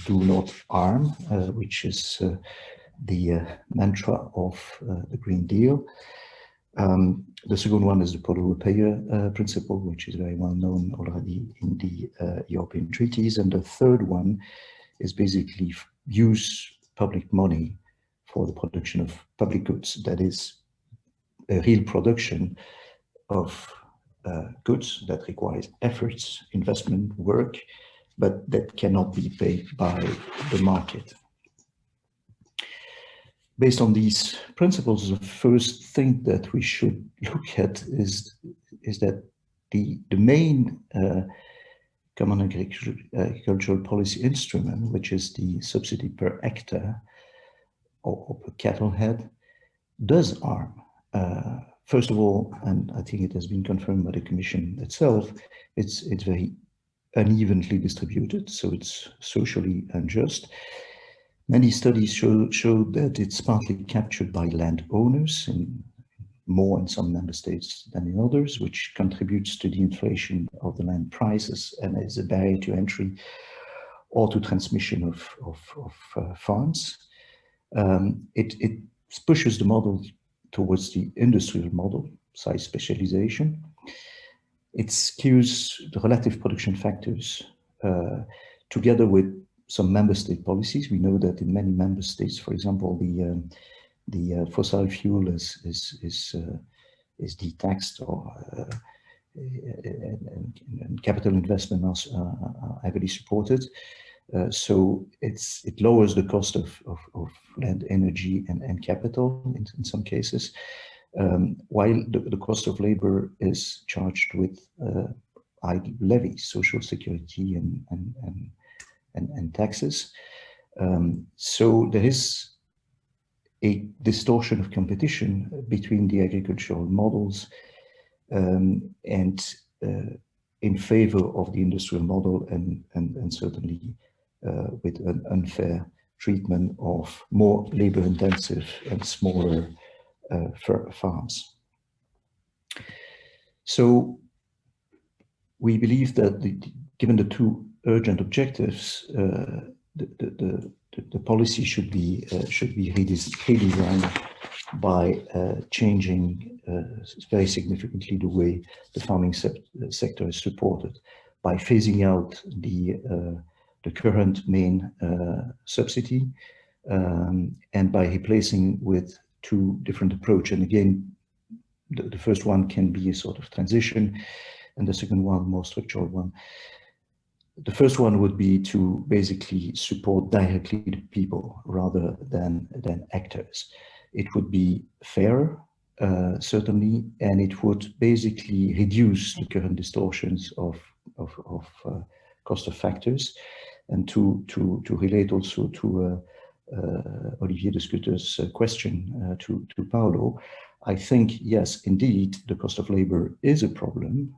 do not harm, which is the mantra of the Green Deal. The second one is the polluter-payer principle, which is very well known already in the European treaties. And the third one is basically use public money for the production of public goods. That is a real production of goods that requires efforts, investment, work, but that cannot be paid by the market. Based on these principles, the first thing that we should look at is that the main common agricultural policy instrument, which is the subsidy per hectare or per cattle head, does harm. First of all, and I think it has been confirmed by the Commission itself, it's very unevenly distributed, so it's socially unjust. Many studies show that it's partly captured by landowners, more in some member states than in others, which contributes to the inflation of the land prices and is a barrier to entry or to transmission of farms. It pushes the model towards the industrial model, size specialization. It skews the relative production factors together with some member state policies. We know that in many member states, for example, the fossil fuel is de-taxed, or and capital investment are heavily supported. So it lowers the cost of land, energy, and capital in some cases, while the cost of labor is charged with high levies, social security and taxes. So there is a distortion of competition between the agricultural models and in favor of the industrial model, and certainly with an unfair treatment of more labor-intensive and smaller farms. So we believe that given the two urgent objectives, the policy should be redesigned by changing very significantly the way the farming sector is supported, by phasing out the current main subsidy and by replacing with two different approaches. And again, the first one can be a sort of transition, and the second one, more structural one. The first one would be to basically support directly the people rather than actors. It would be fairer, certainly, and it would basically reduce the current distortions of cost of factors. And to relate also to Olivier de Schutter's question to Paolo, I think, yes, indeed, the cost of labor is a problem,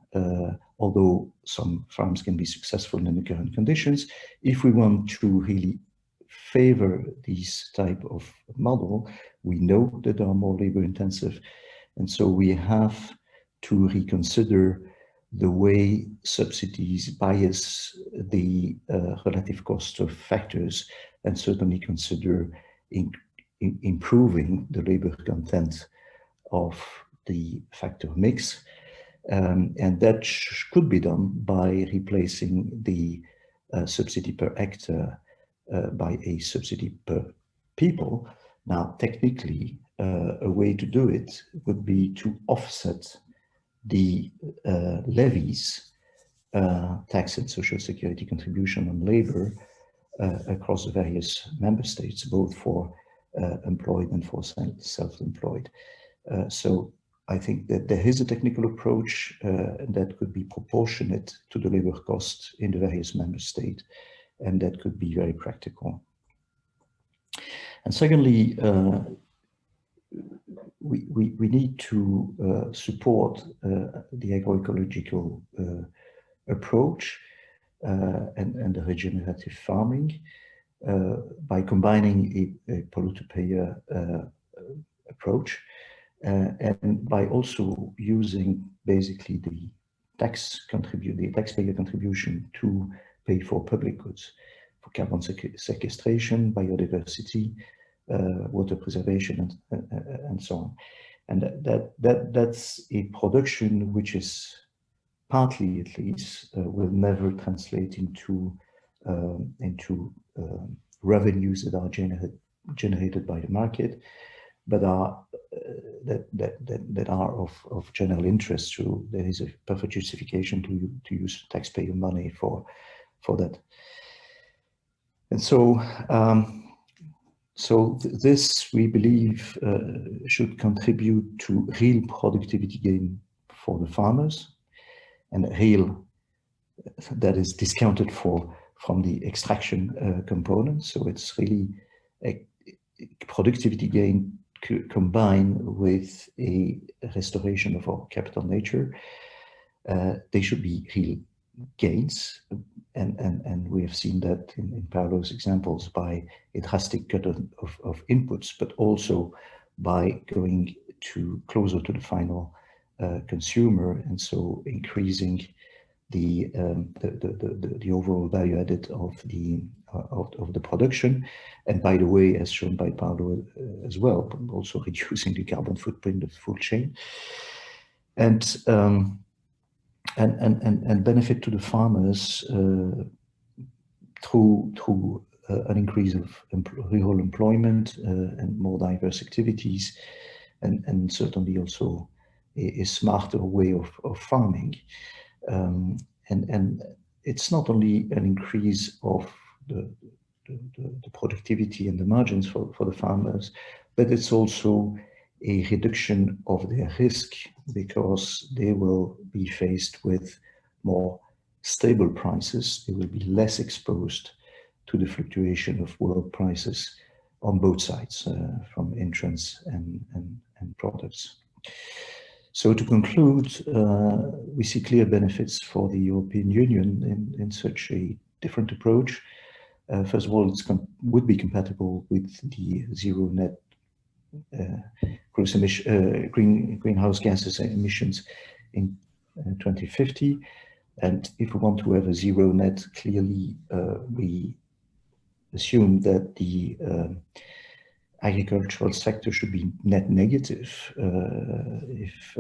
although some farms can be successful in the current conditions. If we want to really favor these type of model, we know that they are more labor intensive. And so we have to reconsider the way subsidies bias the relative cost of factors, and certainly consider improving the labor content of the factor mix. And that could be done by replacing the subsidy per hectare by a subsidy per people. Now, technically, a way to do it would be to offset the levies, tax and social security contribution on labor across the various member states, both for employed and for self-employed. So I think that there is a technical approach that could be proportionate to the labor cost in the various member states, and that could be very practical. And secondly, we need to support the agroecological approach and the regenerative farming by combining a polluter-payer approach and by also using basically the taxpayer contribution to pay for public goods, for carbon sequestration, biodiversity, water preservation, and so on. And that's a production which is partly, at least, will never translate into revenues that are generated by the market, but are that are of general interest. So there is a perfect justification to use taxpayer money for that. And so this, we believe, should contribute to real productivity gain for the farmers, and real that is discounted from the extraction component. So it's really a productivity gain combined with a restoration of our capital nature. They should be real gains, and we have seen that in Paolo's examples by a drastic cut of inputs, but also by going closer to the final consumer, and so increasing the overall value added of the production. And by the way, as shown by Paolo as well, also reducing the carbon footprint of the food chain, and benefit to the farmers through an increase of rural employment and more diverse activities, and certainly also a smarter way of farming. And it's not only an increase of the productivity and the margins for the farmers, but it's also a reduction of their risk, because they will be faced with more stable prices. They will be less exposed to the fluctuation of world prices on both sides, from intrants and products. So to conclude, we see clear benefits for the European Union in such a different approach. First of all, it would be compatible with the zero net greenhouse gases emissions in 2050. And if we want to have a zero net, clearly we assume that the agricultural sector should be net negative if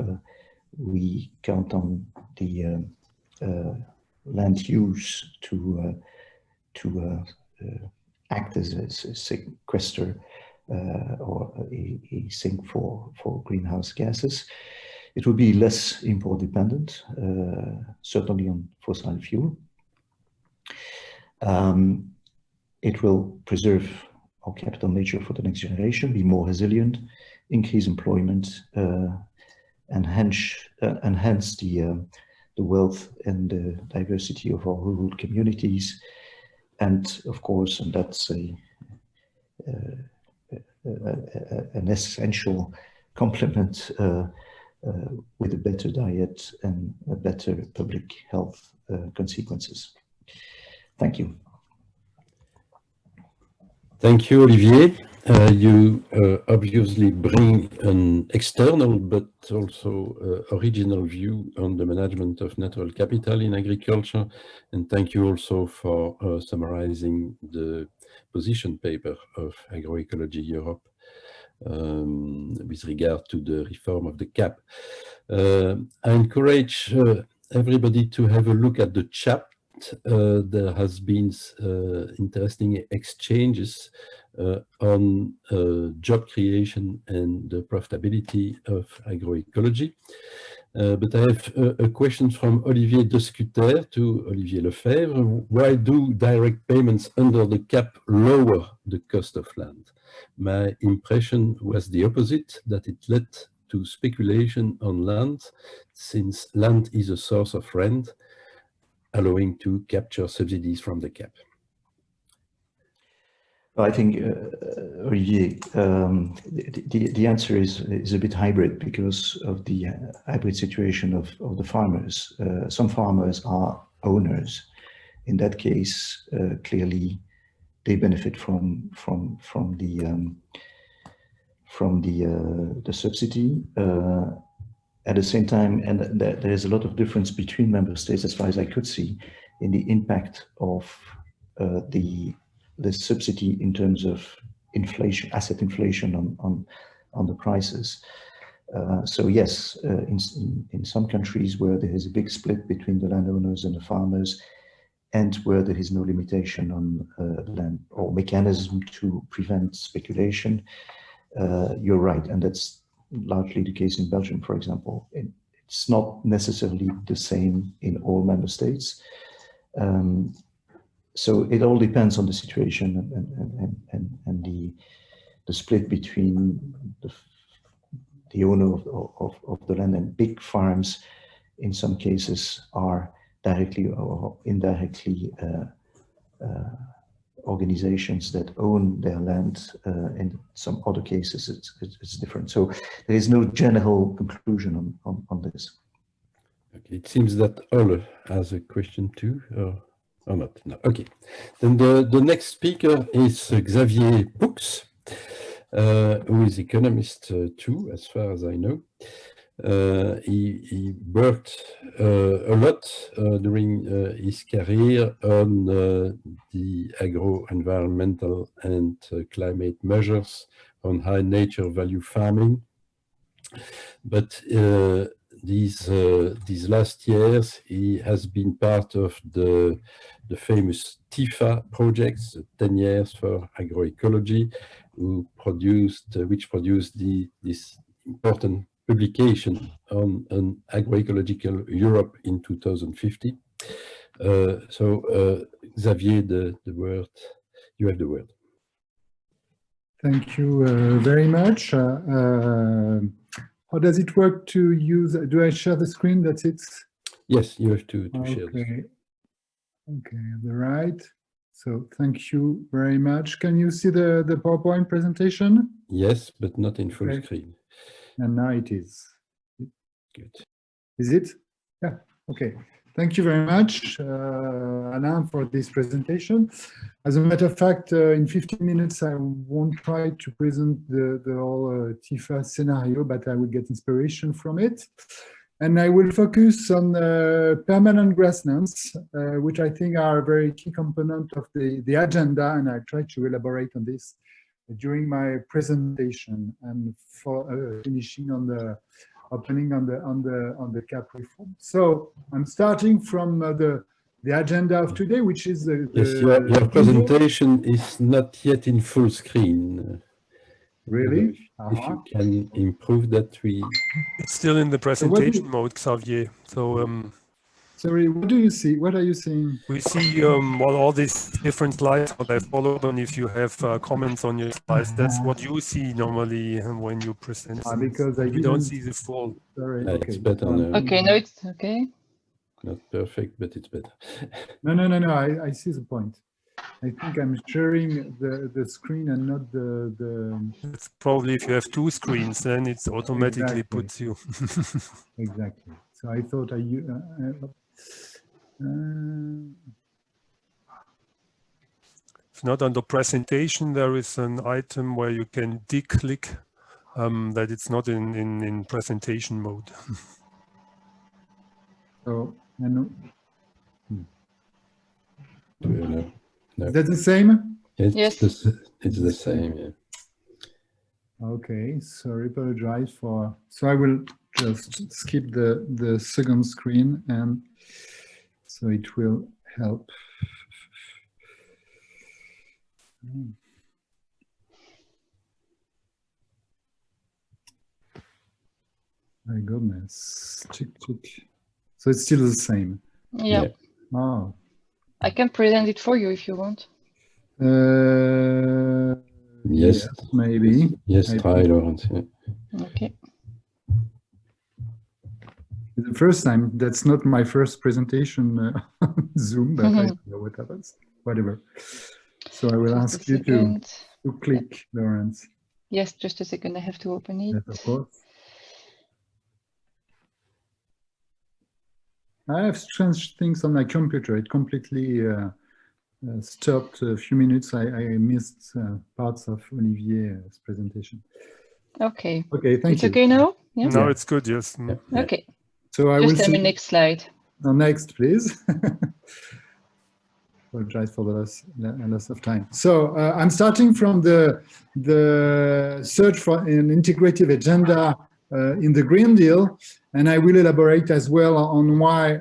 we count on the land use to act as a sequester or a sink for greenhouse gases. It will be less import dependent, certainly on fossil fuel. It will preserve our capital nature for the next generation, be more resilient, increase employment, enhance the wealth and the diversity of our rural communities, and of course, and that's an essential complement with a better diet and a better public health consequences. Thank you. Thank you, Olivier. You obviously bring an external but also original view on the management of natural capital in agriculture. And thank you also for summarizing the position paper of Agroecology Europe with regard to the reform of the CAP. I encourage everybody to have a look at the chat. There has been interesting exchanges on job creation and the profitability of agroecology. But I have a question from Olivier Descuter to Olivier Lefeve. Why do direct payments under the CAP lower the cost of land? My impression was the opposite, that it led to speculation on land, since land is a source of rent, allowing to capture subsidies from the CAP. I think, Olivier, the answer is a bit hybrid because of the hybrid situation of the farmers. Some farmers are owners. In that case, clearly they benefit from the subsidy. At the same time, and there is a lot of difference between member states, as far as I could see, in the impact of the subsidy in terms of inflation, asset inflation on the prices. So yes, in some countries where there is a big split between the landowners and the farmers, and where there is no limitation on land or mechanism to prevent speculation, you're right. And that's largely the case in Belgium, for example. It's not necessarily the same in all member states. So it all depends on the situation and the split between the owner of the land, and big farms in some cases are directly or indirectly organizations that own their land. In some other cases it's different. So there is no general conclusion on this. Okay, it seems that Ole has a question too, or not? No. Okay, then the next speaker is Xavier Poux, who is economist too, as far as I know. He worked a lot during his career on the agro-environmental and climate measures on high nature value farming. But these last years, he has been part of the famous TIFA projects, 10 years for agroecology, which produced this important publication on an Agroecological Europe in 2050. Xavier, the word, you have the word. Thank you very much. How does it work to use? Do I share the screen? That's it? Yes, you have to share the screen. Okay, the right. So thank you very much. Can you see the PowerPoint presentation? Yes, but not in full screen. And now it is. Good. Is it? Yeah, okay. Thank you very much, Alain, for this presentation. As a matter of fact, in 15 minutes, I won't try to present the whole TIFA scenario, but I will get inspiration from it. And I will focus on permanent grasslands, which I think are a very key component of the agenda, and I try to elaborate on this during my presentation, and for finishing on the opening on the CAP reform. So I'm starting from the agenda of today, which is yes, your presentation is not yet in full screen. Really? If you can improve that, It's still in the presentation mode, Xavier. So sorry, what do you see? What are you seeing? we see well, all these different slides that I followed, and if you have comments on your slides, that's what you see normally when you present. Because we don't see the full. Sorry. Okay. It's better now. Okay, no, it's okay. Not perfect, but it's better. No. I see the point. I think I'm sharing the screen and not the. It's probably if you have two screens, then it's automatically puts you. Exactly. So I thought If not under presentation, there is an item where you can de-click that it's not in presentation mode. So I know. No. Is that the same? Yes. It's the same. Yeah. Okay. Sorry, apologize for. So I will just skip the second screen, and so it will help. My goodness. Tick. So it's still the same. Yeah. Oh. I can present it for you if you want. Yes. Maybe. Yes, try, Laurence. Yeah. Okay. The first time, that's not my first presentation on Zoom, but I don't know what happens. Whatever. So I will ask you to click, Laurence. Yes, just a second. I have to open it. Yes, of course. I have strange things on my computer. It completely stopped a few minutes. I missed parts of Olivier's presentation. Okay. Okay, thank you. It's okay now? Yeah. No, it's good, yes. Yeah. Okay. So I just will tell me next slide. No, next, please. Apologize for the loss of time. So I'm starting from the search for an integrative agenda in the Green Deal, and I will elaborate as well on why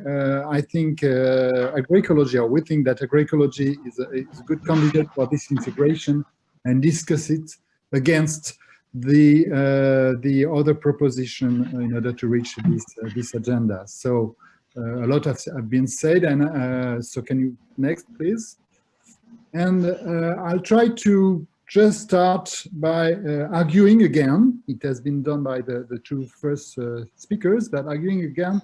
I think agroecology, or we think that agroecology is a good candidate for this integration, and discuss it against the other proposition in order to reach this agenda. So a lot have been said, and so can you next, please? And I'll try to just start by arguing again. It has been done by the two first speakers, but arguing again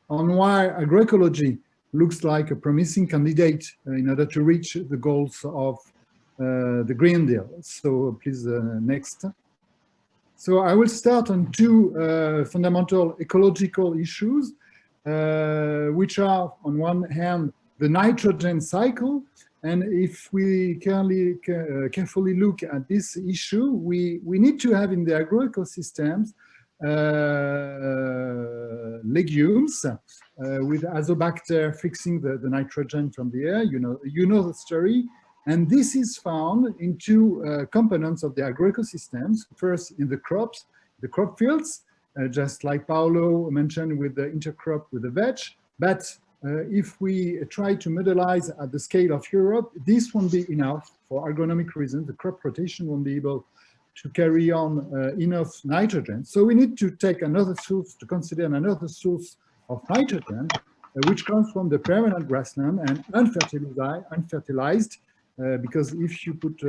on why agroecology looks like a promising candidate in order to reach the goals of the Green Deal. So please, next. So I will start on two fundamental ecological issues, which are, on one hand, the nitrogen cycle. And if we carefully look at this issue, we need to have in the agroecosystems legumes with azobacter fixing the nitrogen from the air. You know the story. And this is found in two components of the agroecosystems. First, in the crops, the crop fields, just like Paolo mentioned with the intercrop with the veg. But if we try to modelize at the scale of Europe, this won't be enough for agronomic reasons. The crop rotation won't be able to carry on enough nitrogen. So we need to take another source, to consider another source of nitrogen, which comes from the permanent grassland and unfertilized, because if you put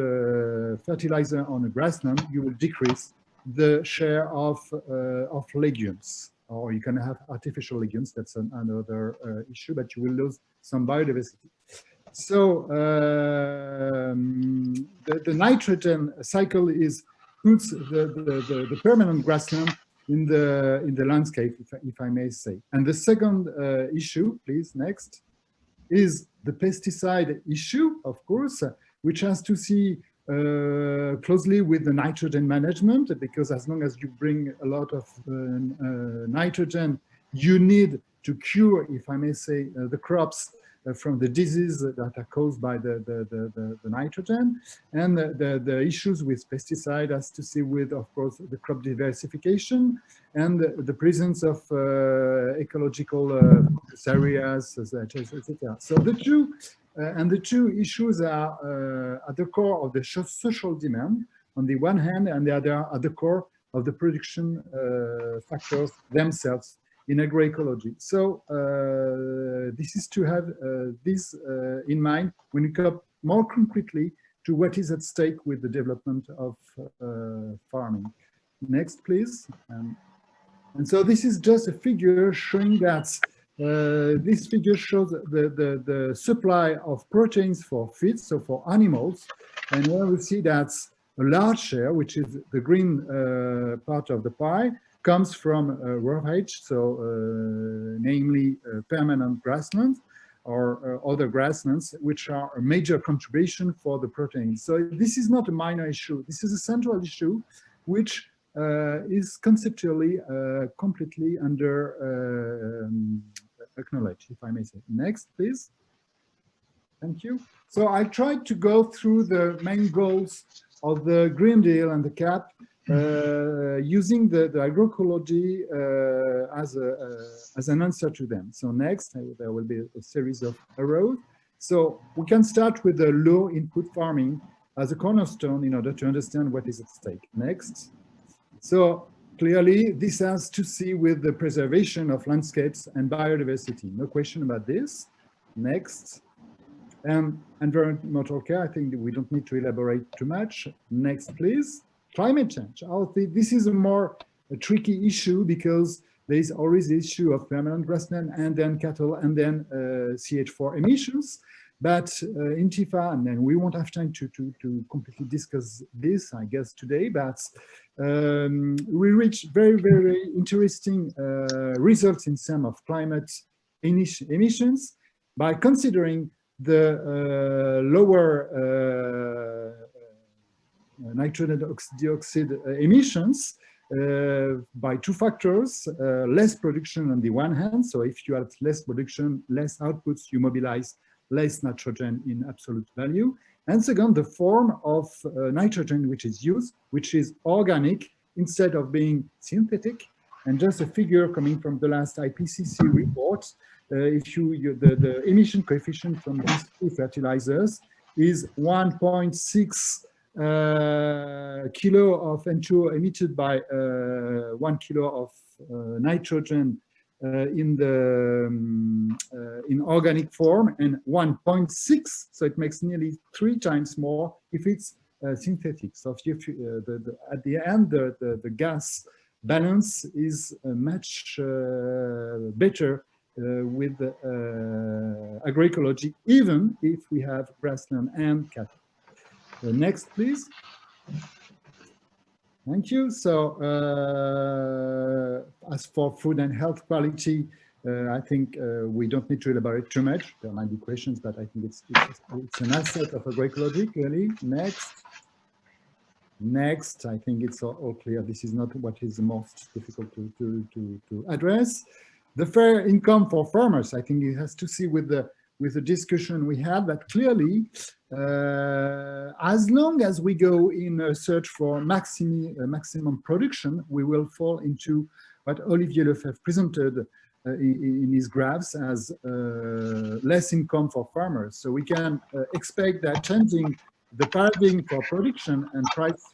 fertilizer on a grassland, you will decrease the share of legumes. Or you can have artificial legumes, that's another issue, but you will lose some biodiversity. So the nitrogen cycle puts the permanent grassland in the landscape, if I may say. And the second issue, please, next, is the pesticide issue, of course, which has to see closely with the nitrogen management, because as long as you bring a lot of nitrogen, you need to cure, if I may say, the crops from the disease that are caused by the nitrogen. And the issues with pesticide has to see with, of course, the crop diversification and the presence of ecological focus areas, etc. So the two issues are at the core of the social demand on the one hand, and the other at the core of the production factors themselves in agroecology. So this is to have this in mind when you come more concretely to what is at stake with the development of farming. Next, please. And so this is just a figure showing that this figure shows the supply of proteins for feed, so for animals. And here we see that a large share, which is the green part of the pie, comes from ravage, so namely permanent grasslands or other grasslands, which are a major contribution for the proteins. So this is not a minor issue. This is a central issue, which is conceptually completely under acknowledged, if I may say. Next, please. Thank you. So I tried to go through the main goals of the Green Deal and the CAP using the agroecology as an answer to them. So next, there will be a series of arrows. So we can start with the low input farming as a cornerstone in order to understand what is at stake. Next. So clearly, this has to see with the preservation of landscapes and biodiversity. No question about this. Next. Environmental care, I think we don't need to elaborate too much. Next, please. Climate change. This is a tricky issue because there is always the issue of permanent grassland and then cattle and then CH4 emissions. But in TIFA, and then we won't have time to completely discuss this, I guess, today, but we reach very, very interesting results in terms of climate emissions by considering the lower nitrogen dioxide emissions by two factors, less production on the one hand. So if you have less production, less outputs, you mobilize less nitrogen in absolute value. And second, the form of nitrogen which is used, which is organic instead of being synthetic. And just a figure coming from the last IPCC report, if the emission coefficient from these two fertilizers is 1.6 kilo of N2O emitted by 1 kilo of nitrogen in organic form, and 1.6, so it makes nearly 3 times more if it's synthetic. So if at the end, the gas balance is much better with agroecology, even if we have grassland and cattle. Next, please. Thank you. So as for food and health quality, I think we don't need to elaborate too much. There might be questions, but I think it's an asset of agroecology, clearly. Next, I think it's all clear. This is not what is the most difficult to address. The fair income for farmers, I think it has to see with the discussion we had, that clearly, as long as we go in a search for maximum production, we will fall into what Olivier Lefeve presented in his graphs as less income for farmers. So we can expect that changing the paradigm for production and price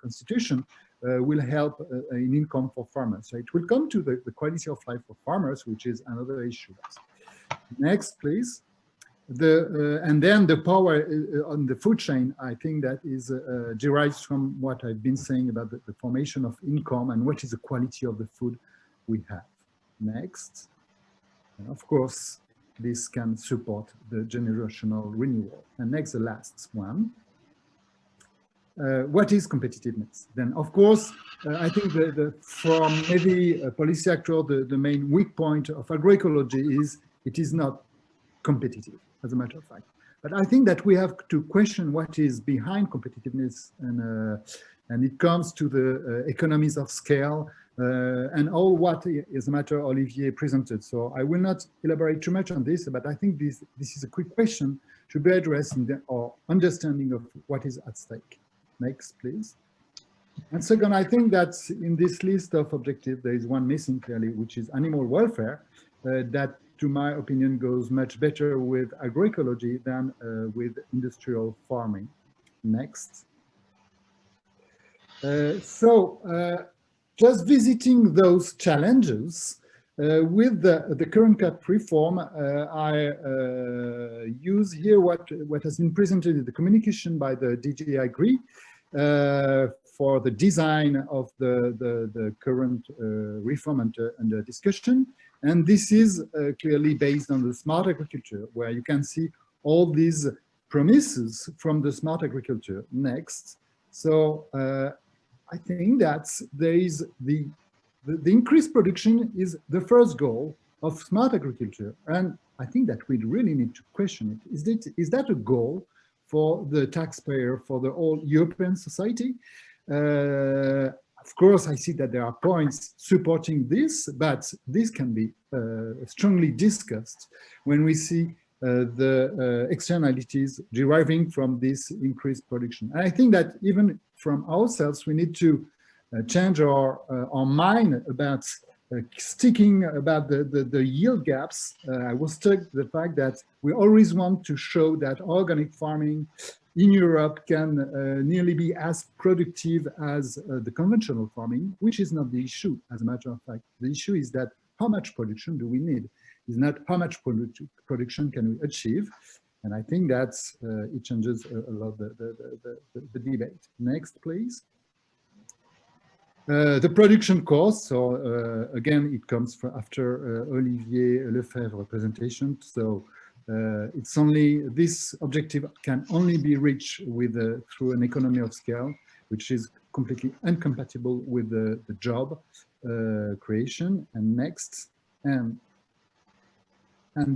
constitution will help in income for farmers. So it will come to the quality of life for farmers, which is another issue. Next, please. And then the power on the food chain, I think that is derives from what I've been saying about the formation of income and what is the quality of the food we have. Next. And of course, this can support the generational renewal. And next, the last one. What is competitiveness? Then, of course, I think from maybe a policy actor, the main weak point of agroecology is it is not competitive, as a matter of fact. But I think that we have to question what is behind competitiveness, and it comes to the economies of scale and all what, as a matter, Olivier presented. So I will not elaborate too much on this, but I think this is a quick question to be addressed in our understanding of what is at stake. Next, please. And second, I think that in this list of objectives, there is one missing clearly, which is animal welfare, that, to my opinion, goes much better with agroecology than with industrial farming. Next. Just visiting those challenges, with the current CAP reform, I use here what has been presented in the communication by the DG Agri for the design of the current reform under discussion. And this is clearly based on the smart agriculture, where you can see all these promises from the smart agriculture. Next. So I think that there is the increased production is the first goal of smart agriculture. And I think that we really need to question it. Is that a goal for the taxpayer, for the whole European society? Of course, I see that there are points supporting this, but this can be strongly discussed when we see the externalities deriving from this increased production. And I think that even from ourselves, we need to change our mind about sticking about the yield gaps. I was struck the fact that we always want to show that organic farming in Europe can nearly be as productive as the conventional farming, which is not the issue, as a matter of fact. The issue is that how much production do we need? It's not how much production can we achieve. And I think that it changes a lot the debate. Next, please. The production cost, so again, it comes after Olivier Lefeve presentation. So it's only, this objective can only be reached with through an economy of scale, which is completely incompatible with the job creation. And next, and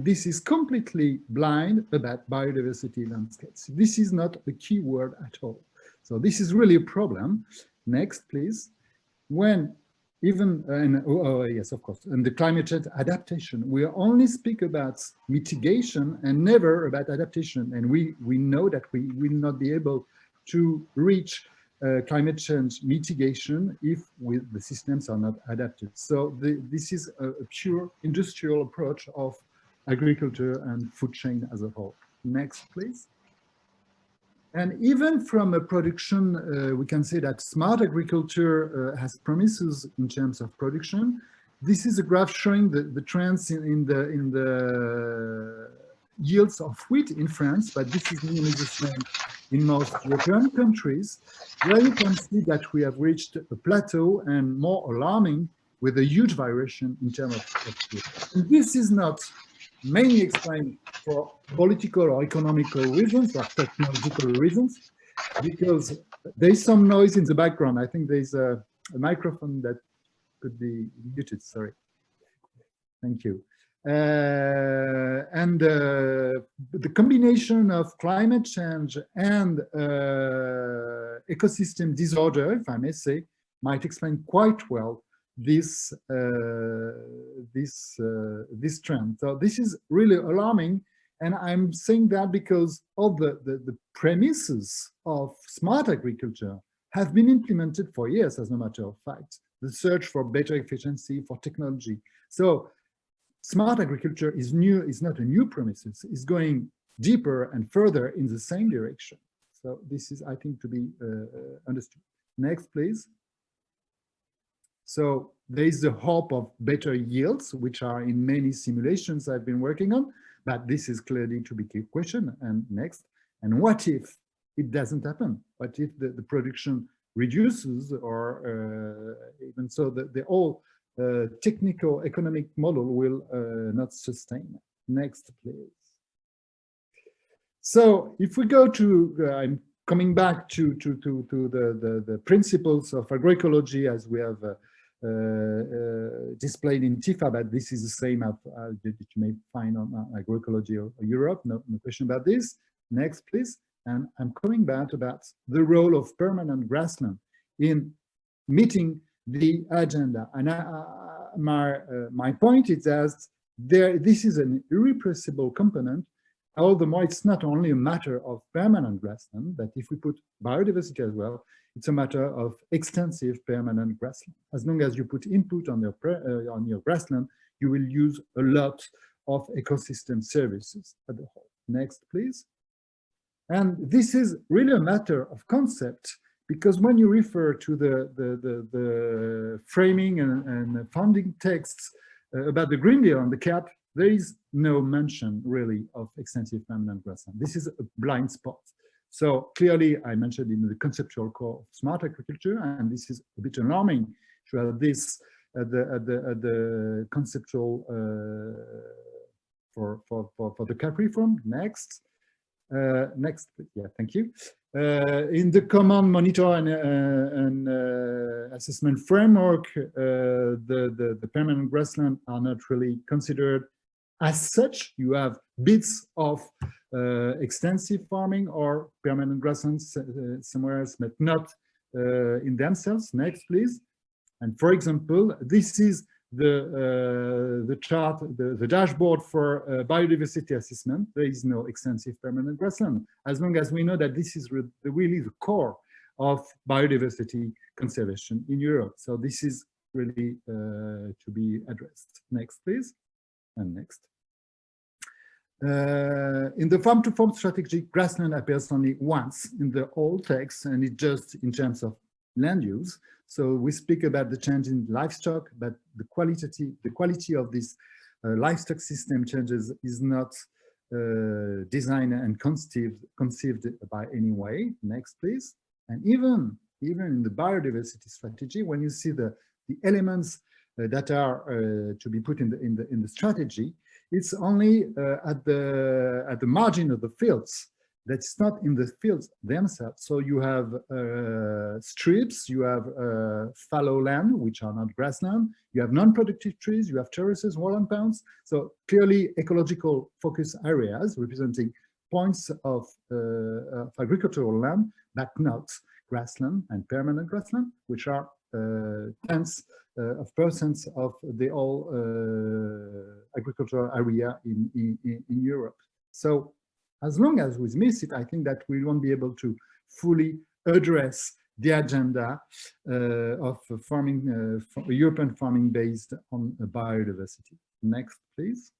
this is completely blind about biodiversity landscapes. This is not a key word at all. So this is really a problem. Next, please. When even, yes, of course, and the climate change adaptation, we only speak about mitigation and never about adaptation. And we know that we will not be able to reach climate change mitigation if the systems are not adapted. So this is a pure industrial approach of agriculture and food chain as a whole. Next, please. And even from a production, we can say that smart agriculture has promises in terms of production. This is a graph showing the trends in the yields of wheat in France, but this is nearly the same in most European countries, where you can see that we have reached a plateau and more alarming with a huge variation in terms of yield. And this is not mainly explained for political or economical reasons or technological reasons, because there's some noise in the background. I think there's a microphone that could be muted, sorry. Thank you. And the combination of climate change and ecosystem disorder, if I may say, might explain quite well this trend. So this is really alarming, and I'm saying that because all the premises of smart agriculture have been implemented for years, as a matter of fact. The search for better efficiency, for technology. So smart agriculture is not a new premises, it's going deeper and further in the same direction. So this is, I think, to be understood. Next, please. So there is the hope of better yields, which are in many simulations I've been working on, but this is clearly to be a question. And next, and what if it doesn't happen? What if the production reduces, or even so the whole technical economic model will not sustain? Next, please. So if we go to, I'm coming back to the principles of agroecology as we have displayed in TIFA, but this is the same that you may find on Agroecology Europe, no question about this. Next, please. And I'm coming back about the role of permanent grassland in meeting the agenda. And my point is that this is an irrepressible component. All the more, it's not only a matter of permanent grassland, but if we put biodiversity as well, it's a matter of extensive permanent grassland. As long as you put input on your grassland, you will use a lot of ecosystem services at the whole. Next, please. And this is really a matter of concept, because when you refer to the framing and founding texts about the Green Deal and the CAP, there is no mention really of extensive permanent grassland. This is a blind spot. So clearly, I mentioned in the conceptual core of smart agriculture, and this is a bit alarming to have this at the conceptual for the CAP reform. Next. Next, yeah, thank you. In the common monitor and assessment framework, the permanent grassland are not really considered as such. You have bits of extensive farming or permanent grasslands somewhere else, but not in themselves. Next, please. And for example, this is the chart, the dashboard for biodiversity assessment. There is no extensive permanent grassland, as long as we know that this is really the core of biodiversity conservation in Europe. So this is really to be addressed. Next, please. And next. In the farm-to-fork strategy, grassland appears only once in the whole text, and it just in terms of land use. So we speak about the change in livestock, but the quality of this livestock system changes is not designed and conceived by any way. Next, please. And even in the biodiversity strategy, when you see the elements that are to be put in the strategy, it's only at the margin of the fields. That's not in the fields themselves. So you have strips, you have fallow land, which are not grassland, you have non-productive trees, you have terraces, wall and pounds. So clearly ecological focus areas representing points of agricultural land, but not grassland and permanent grassland, which are tens of percent of the whole agricultural area in Europe. So as long as we miss it, I think that we won't be able to fully address the agenda of farming, European farming based on biodiversity. Next, please.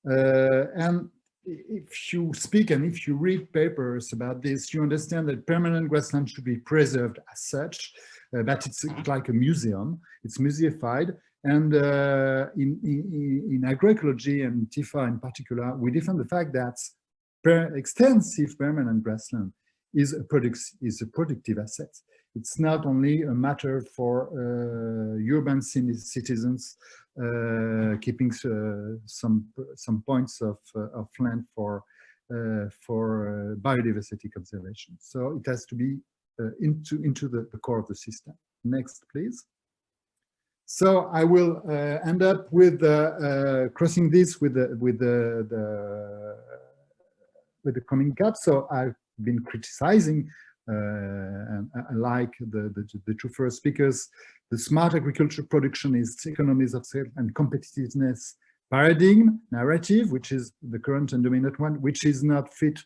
And if you speak and if you read papers about this, you understand that permanent grassland should be preserved as such, but it's like a museum, it's museified. And in agroecology and TIFA in particular, we defend the fact that extensive permanent grassland is a productive asset. It's not only a matter for urban citizens keeping some points of land for biodiversity conservation. So it has to be into the core of the system. Next, please. So I will end up with crossing this with the coming gap. So I've been criticizing, and like the two first speakers, the smart agriculture production is economies of scale and competitiveness paradigm narrative, which is the current and dominant one, which is not fit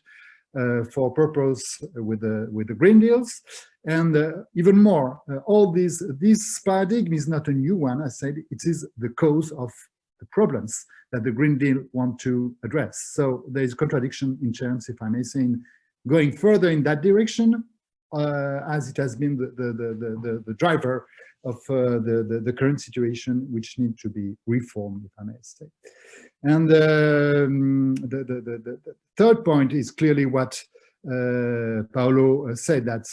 for purpose with the Green Deals. And even more, all this paradigm is not a new one. I said it is the cause of the problems that the Green Deal want to address. So there is contradiction in terms, if I may say, in going further in that direction, as it has been the driver of the current situation, which need to be reformed, if I may say. And the third point is clearly what Paolo said, that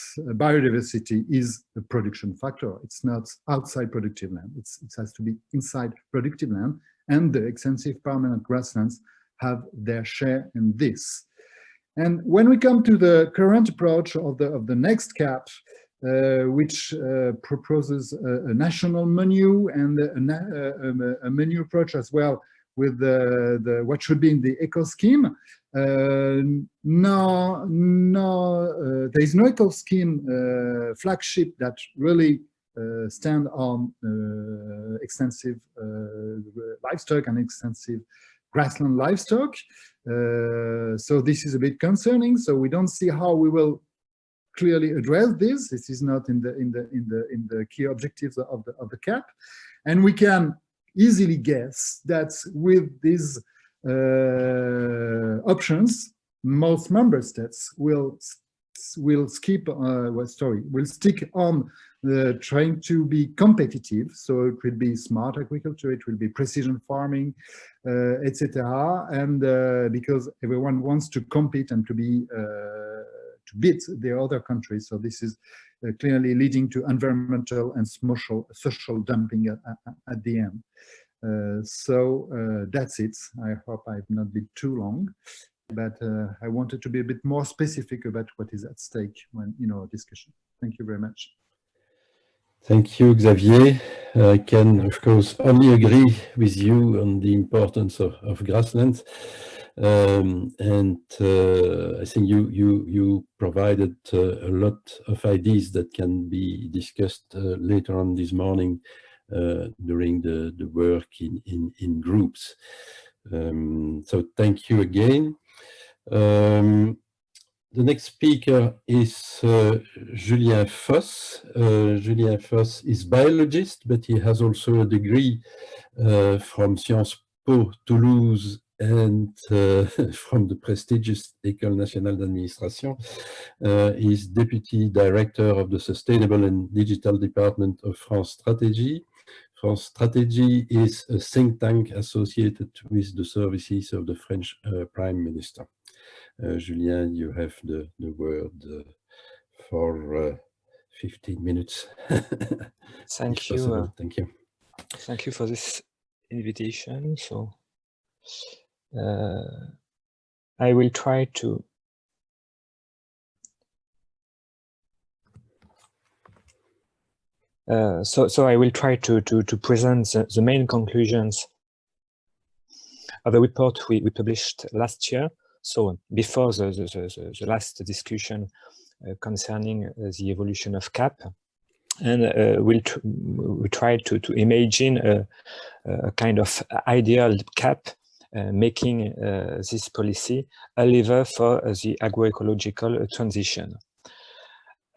biodiversity is a production factor. It's not outside productive land. It has to be inside productive land, and the extensive permanent grasslands have their share in this. And when we come to the current approach of the next CAP, which proposes a national menu and a menu approach as well with what should be in the eco scheme. There is no eco scheme flagship that really stand on extensive livestock and extensive grassland livestock. So this is a bit concerning. So we don't see how we will clearly address this. This is not in the key objectives of the CAP, and we can easily guess that with these options, most member states will stick on trying to be competitive. So it will be smart agriculture, it will be precision farming, etc. And because everyone wants to compete and to be to beat the other countries, so this is clearly leading to environmental and social dumping at the end. So that's it. I hope I've not been too long, but I wanted to be a bit more specific about what is at stake when in our discussion. Thank you very much. Thank you, Xavier. I can, of course, only agree with you on the importance of grasslands. And I think you provided a lot of ideas that can be discussed later on this morning during the work in groups. So thank you again. The next speaker is Julien Foss. Julien Foss is biologist, but he has also a degree from Sciences Po Toulouse and from the prestigious École Nationale d'Administration. He is Deputy Director of the Sustainable and Digital Department of France Strategy. France Strategy is a think tank associated with the services of the French Prime Minister. Julien, you have the word for 15 minutes. Thank you. Thank you. Thank you for this invitation. So I will try to I will try to present the main conclusions of the report we published last year. So before the last discussion concerning the evolution of CAP, and we try to imagine a kind of ideal CAP, making this policy a lever for the agroecological transition.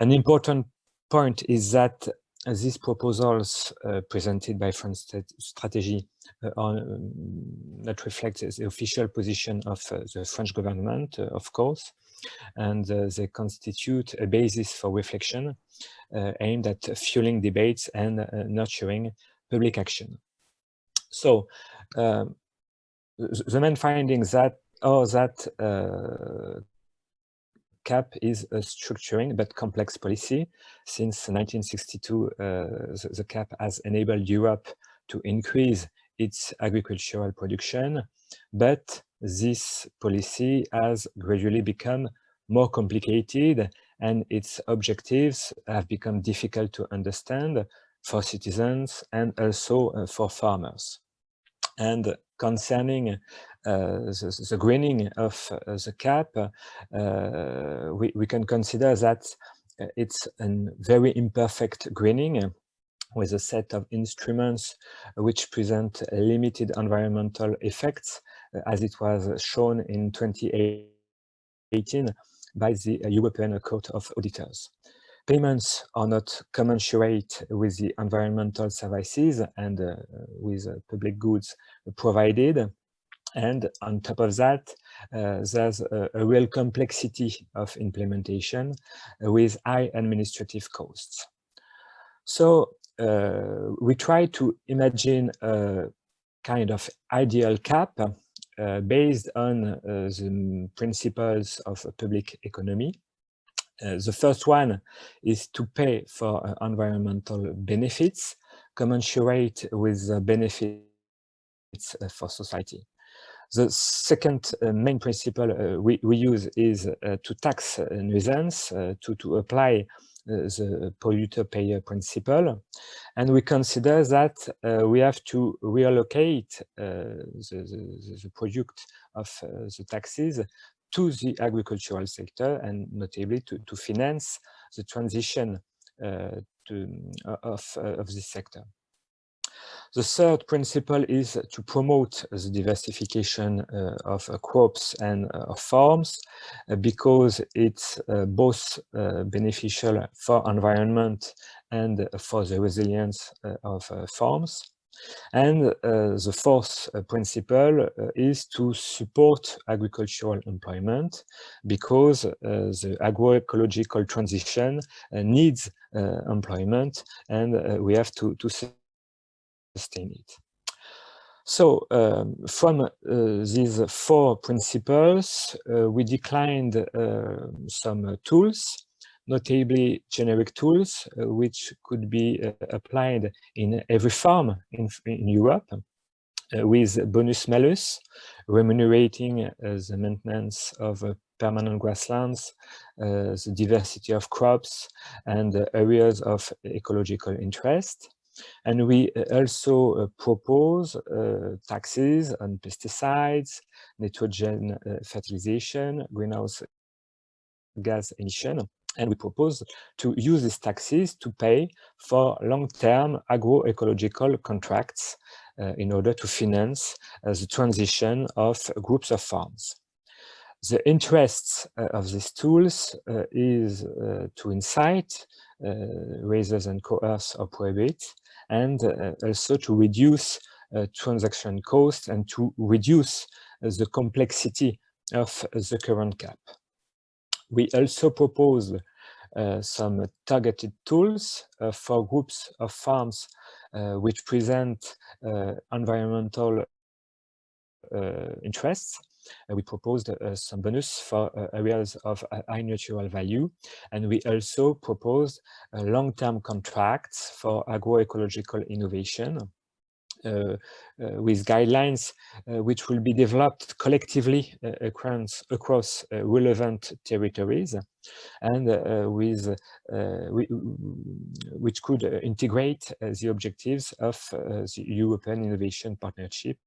An important point is that these proposals presented by French strategy that reflect the official position of the French government, of course, and they constitute a basis for reflection aimed at fueling debates and nurturing public action. So the main findings are that CAP is a structuring but complex policy. Since 1962, the CAP has enabled Europe to increase its agricultural production, but this policy has gradually become more complicated and its objectives have become difficult to understand for citizens and also for farmers. And concerning the greening of the CAP, we can consider that it's a very imperfect greening with a set of instruments which present limited environmental effects, as it was shown in 2018 by the European Court of Auditors. Payments are not commensurate with the environmental services and with public goods provided. And on top of that, there's a real complexity of implementation with high administrative costs. So we try to imagine a kind of ideal CAP based on the principles of public economy. The first one is to pay for environmental benefits commensurate with the benefits for society. The second main principle we use is to tax nuisance, to apply the polluter-payer principle. And we consider that we have to reallocate the product of the taxes to the agricultural sector, and notably to finance the transition of this sector. The third principle is to promote the diversification of crops and of farms, because it's both beneficial for environment and for the resilience of farms. And the fourth principle is to support agricultural employment, because the agroecological transition needs employment, and we have to sustain it. So from these four principles, we declined some tools, notably generic tools, which could be applied in every farm in Europe, with bonus-malus, remunerating the maintenance of permanent grasslands, the diversity of crops, and areas of ecological interest. And we also propose taxes on pesticides, nitrogen fertilization, greenhouse gas emission. And we propose to use these taxes to pay for long-term agroecological contracts in order to finance the transition of groups of farms. The interests of these tools is to incite rather than coerce or prohibit, and also to reduce transaction costs and to reduce the complexity of the current CAP. We also propose some targeted tools for groups of farms which present environmental interests. We proposed some bonus for areas of high natural value, and we also proposed long-term contracts for agroecological innovation with guidelines which will be developed collectively across relevant territories, and which could integrate the objectives of the European Innovation Partnership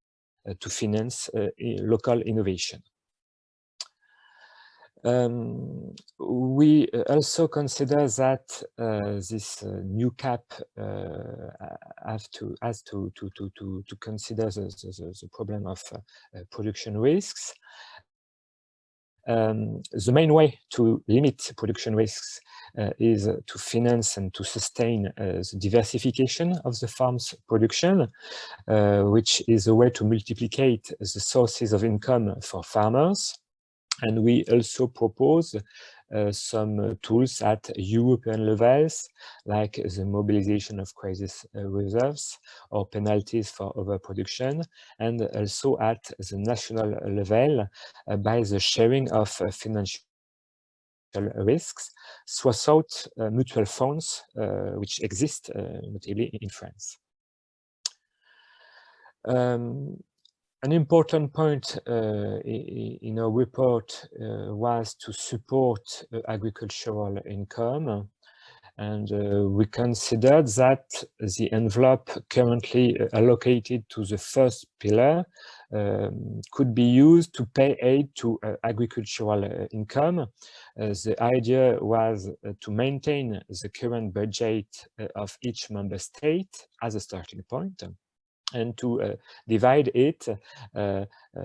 to finance local innovation. We also consider that this new CAP has to consider the problem of production risks, The main way to limit production risks is to finance and to sustain the diversification of the farm's production, which is a way to multiply the sources of income for farmers. And we also propose some tools at European levels, like the mobilization of crisis reserves or penalties for overproduction, and also at the national level by the sharing of financial risks throughout mutual funds which exist notably in France. An important point in our report was to support agricultural income, and we considered that the envelope currently allocated to the first pillar could be used to pay aid to agricultural income. The idea was to maintain the current budget of each member state as a starting point, and to divide it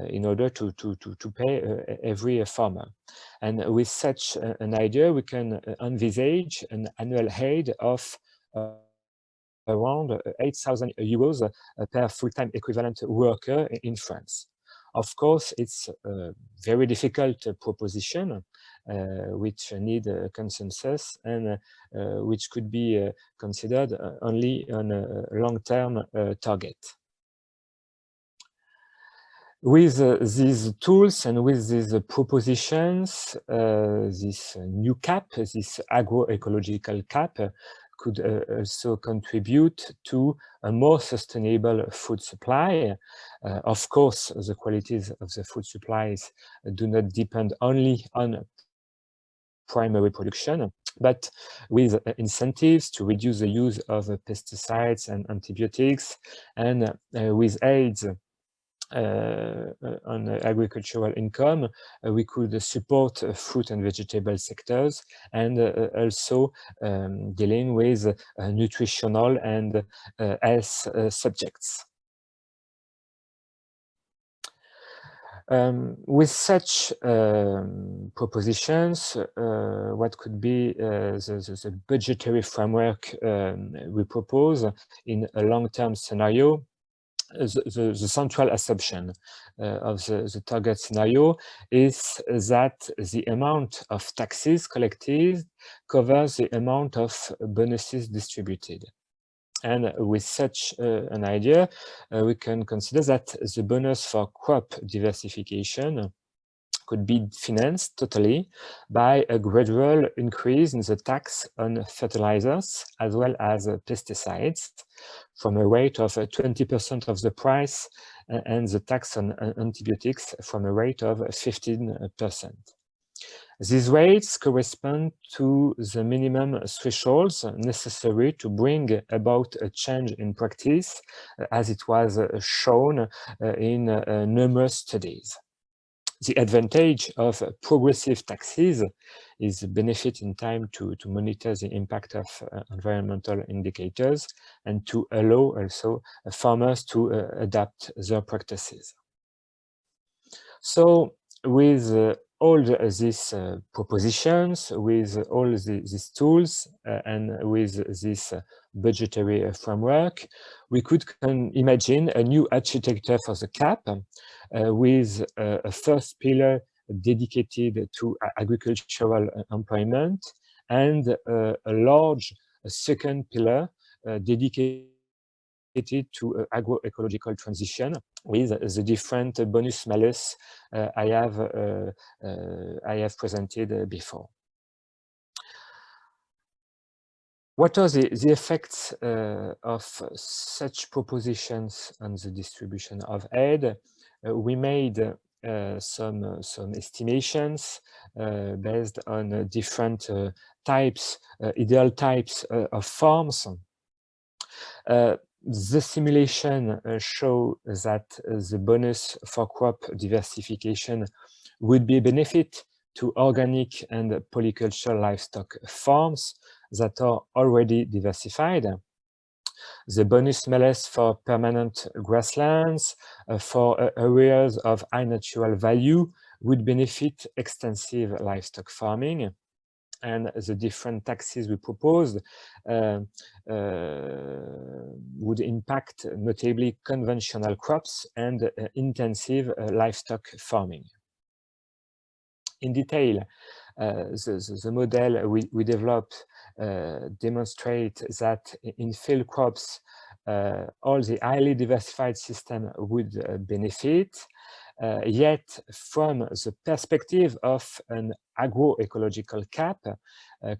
in order to pay every farmer. And with such an idea, we can envisage an annual aid of around 8,000 euros per full-time equivalent worker in France. Of course, it's a very difficult proposition, which need a consensus and which could be considered only on a long-term target. With these tools and with these propositions, this new cap, this agroecological cap, could also contribute to a more sustainable food supply. Of course, the qualities of the food supplies do not depend only on primary production, but with incentives to reduce the use of pesticides and antibiotics, and with aids on agricultural income, we could support fruit and vegetable sectors, and also dealing with nutritional and health subjects. With such propositions, what could be the budgetary framework we propose in a long-term scenario? The central assumption of the target scenario is that the amount of taxes collected covers the amount of bonuses distributed. And with such an idea, we can consider that the bonus for crop diversification could be financed totally by a gradual increase in the tax on fertilizers as well as pesticides, from a rate of 20% of the price, and the tax on antibiotics from a rate of 15%. These rates correspond to the minimum thresholds necessary to bring about a change in practice, as it was shown in numerous studies. The advantage of progressive taxes is the benefit in time to monitor the impact of environmental indicators and to allow also farmers to adapt their practices. So with all these propositions, with all these tools, and with this budgetary framework, we could imagine a new architecture for the CAP, with a first pillar dedicated to agricultural employment, and a large second pillar dedicated to agroecological transition, with the different bonus-malus I have presented before. What are the effects of such propositions on the distribution of aid? We made some estimations based on different types, ideal types of farms. The simulation show that the bonus for crop diversification would be a benefit to organic and polyculture livestock farms that are already diversified. The bonus-malus for permanent grasslands, for areas of high natural value, would benefit extensive livestock farming, and the different taxes we proposed would impact notably conventional crops and intensive livestock farming. In detail, the model we developed demonstrate that in field crops, all the highly diversified system would benefit, yet from the perspective of an agroecological cap,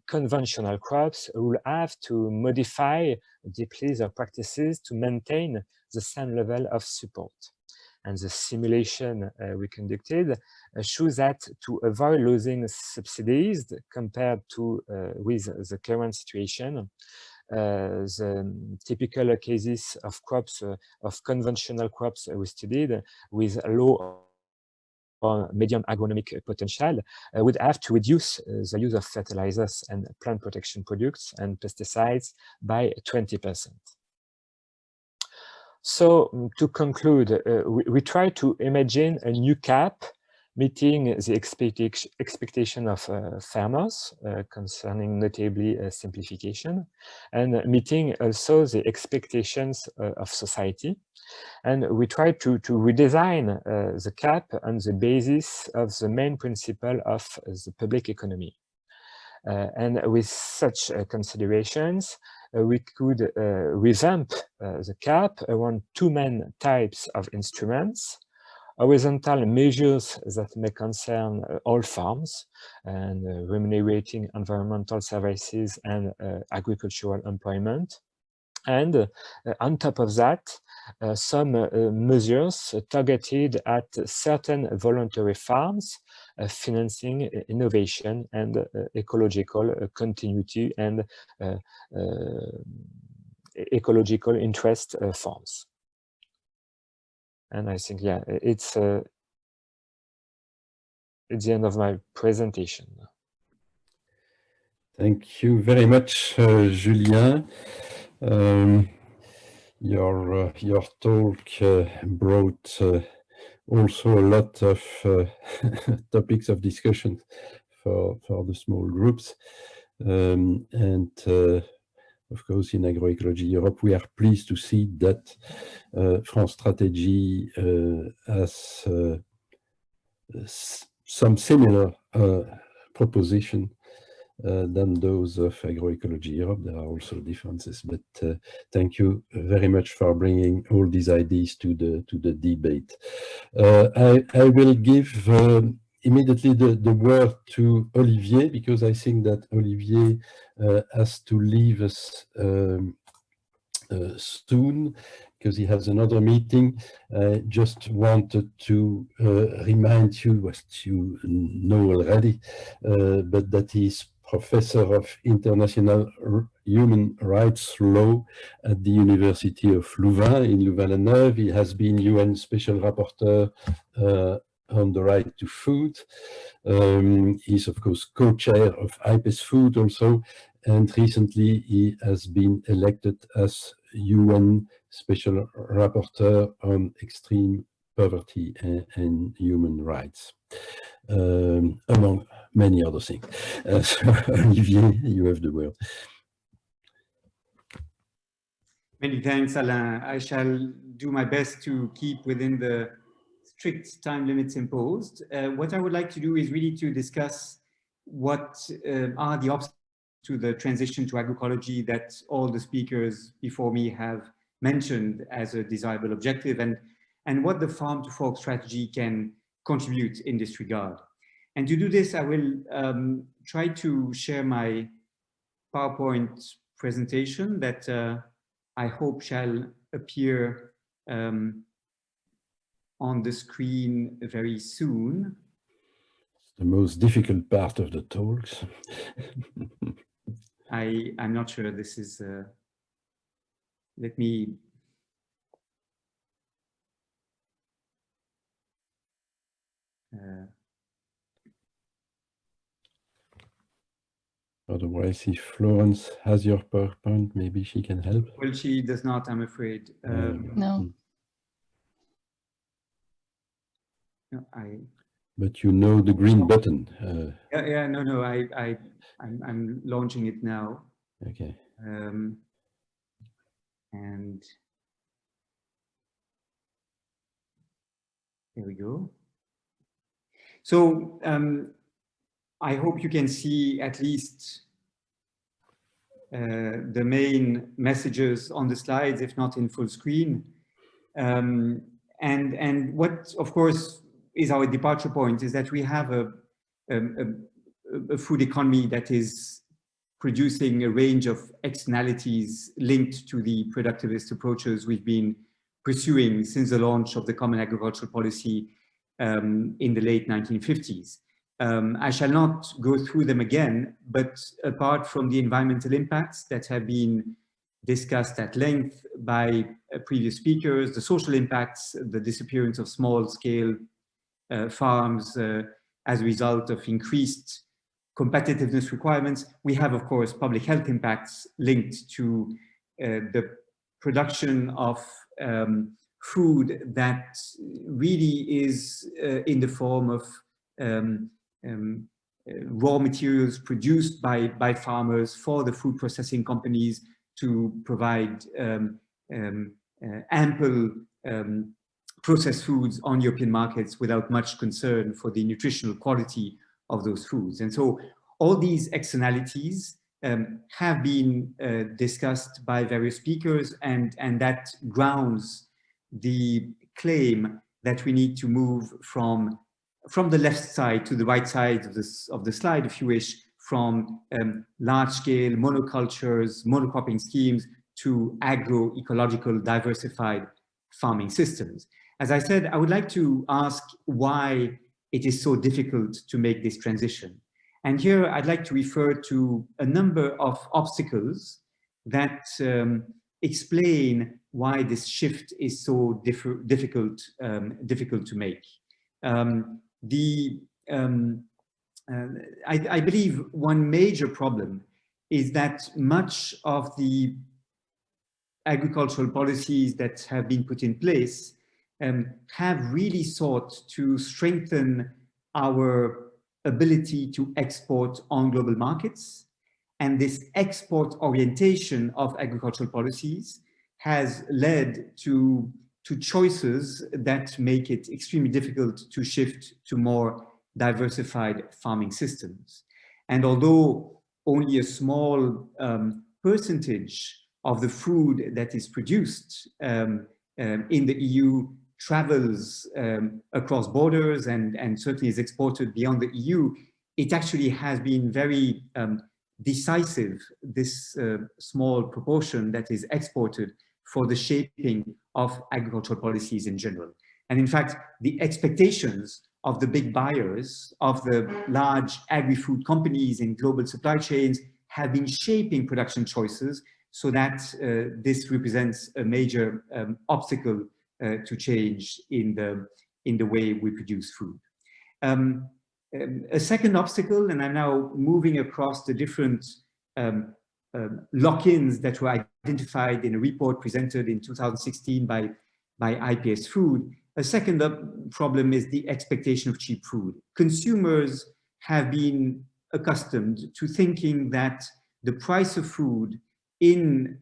conventional crops will have to modify deeply their practices to maintain the same level of support. And the simulation we conducted shows that to avoid losing subsidies compared to with the current situation, the typical cases of crops, of conventional crops we studied with low or medium agronomic potential would have to reduce the use of fertilizers and plant protection products and pesticides by 20%. So to conclude, we try to imagine a new cap meeting the expectation of farmers concerning notably simplification, and meeting also the expectations of society. And we try to redesign the cap on the basis of the main principle of the public economy. And with such considerations, we could revamp the cap around two main types of instruments: horizontal measures that may concern all farms and remunerating environmental services and agricultural employment. And on top of that, some measures targeted at certain voluntary farms, financing innovation and ecological continuity and ecological interest farms. And I think, yeah, it's the end of my presentation. Thank you very much, Julien. Your talk brought also a lot of topics of discussion for the small groups. Of course, in Agroecology Europe, we are pleased to see that France Strategy has some similar proposition than those of Agroecology Europe. There are also differences, but thank you very much for bringing all these ideas to the debate. I will give immediately the word to Olivier, because I think that Olivier has to leave us soon, because he has another meeting. I just wanted to remind you what you know already, but that he's Professor of International Human Rights Law at the University of Louvain in Louvain-la-Neuve. He has been UN Special Rapporteur on the right to food. He's of course co-chair of IPES Food also, and recently he has been elected as UN Special Rapporteur on extreme poverty and human rights, among many other things. So Olivier, you have the word. Many thanks, Alain. I shall do my best to keep within the strict time limits imposed. What I would like to do is really to discuss what are the obstacles to the transition to agroecology that all the speakers before me have mentioned as a desirable objective, and what the farm to fork strategy can contribute in this regard. And to do this, I will try to share my PowerPoint presentation that I hope shall appear on the screen very soon. The most difficult part of the talks. I'm not sure this is, let me, otherwise, if Florence has your PowerPoint, maybe she can help. Well, she does not, I'm afraid. No. No, But you know the green button. Yeah, no, I'm launching it now. Okay. And there we go. So I hope you can see at least the main messages on the slides, if not in full screen. And what, of course, is our departure point is that we have a food economy that is producing a range of externalities linked to the productivist approaches we've been pursuing since the launch of the Common Agricultural Policy in the late 1950s. I shall not go through them again, but apart from the environmental impacts that have been discussed at length by previous speakers, the social impacts, the disappearance of small-scale farms as a result of increased competitiveness requirements, we have, of course, public health impacts linked to the production of food that really is in the form of raw materials produced by farmers for the food processing companies to provide ample processed foods on European markets without much concern for the nutritional quality of those foods. And so all these externalities have been discussed by various speakers, and that grounds the claim that we need to move from the left side to the right side of the slide, if you wish, from large-scale monocultures, monocropping schemes to agroecological diversified farming systems. As I said, I would like to ask why it is so difficult to make this transition. And here I'd like to refer to a number of obstacles that explain why this shift is so difficult to make. I believe one major problem is that much of the agricultural policies that have been put in place have really sought to strengthen our ability to export on global markets. And this export orientation of agricultural policies has led to choices that make it extremely difficult to shift to more diversified farming systems. And although only a small percentage of the food that is produced in the EU travels across borders and certainly is exported beyond the EU, it actually has been very decisive, this small proportion that is exported, for the shaping of agricultural policies in general. And in fact, the expectations of the big buyers, of the large agri-food companies in global supply chains have been shaping production choices, so that this represents a major obstacle to change in the way we produce food. A second obstacle, and I'm now moving across the different lock-ins that were identified in a report presented in 2016 by IPS Food. A second problem is the expectation of cheap food. Consumers have been accustomed to thinking that the price of food in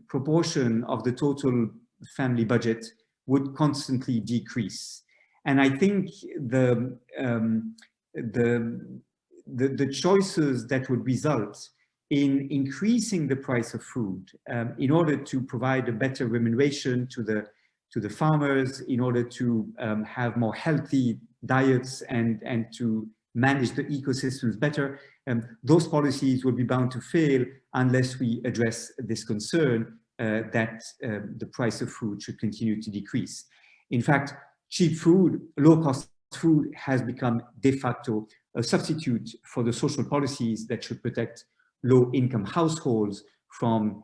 proportion of the total family budget would constantly decrease. And I think the choices that would result in increasing the price of food in order to provide a better remuneration to the farmers, in order to have more healthy diets and to manage the ecosystems better, those policies will be bound to fail unless we address this concern that the price of food should continue to decrease. In fact, cheap food, low-cost food has become de facto a substitute for the social policies that should protect low-income households from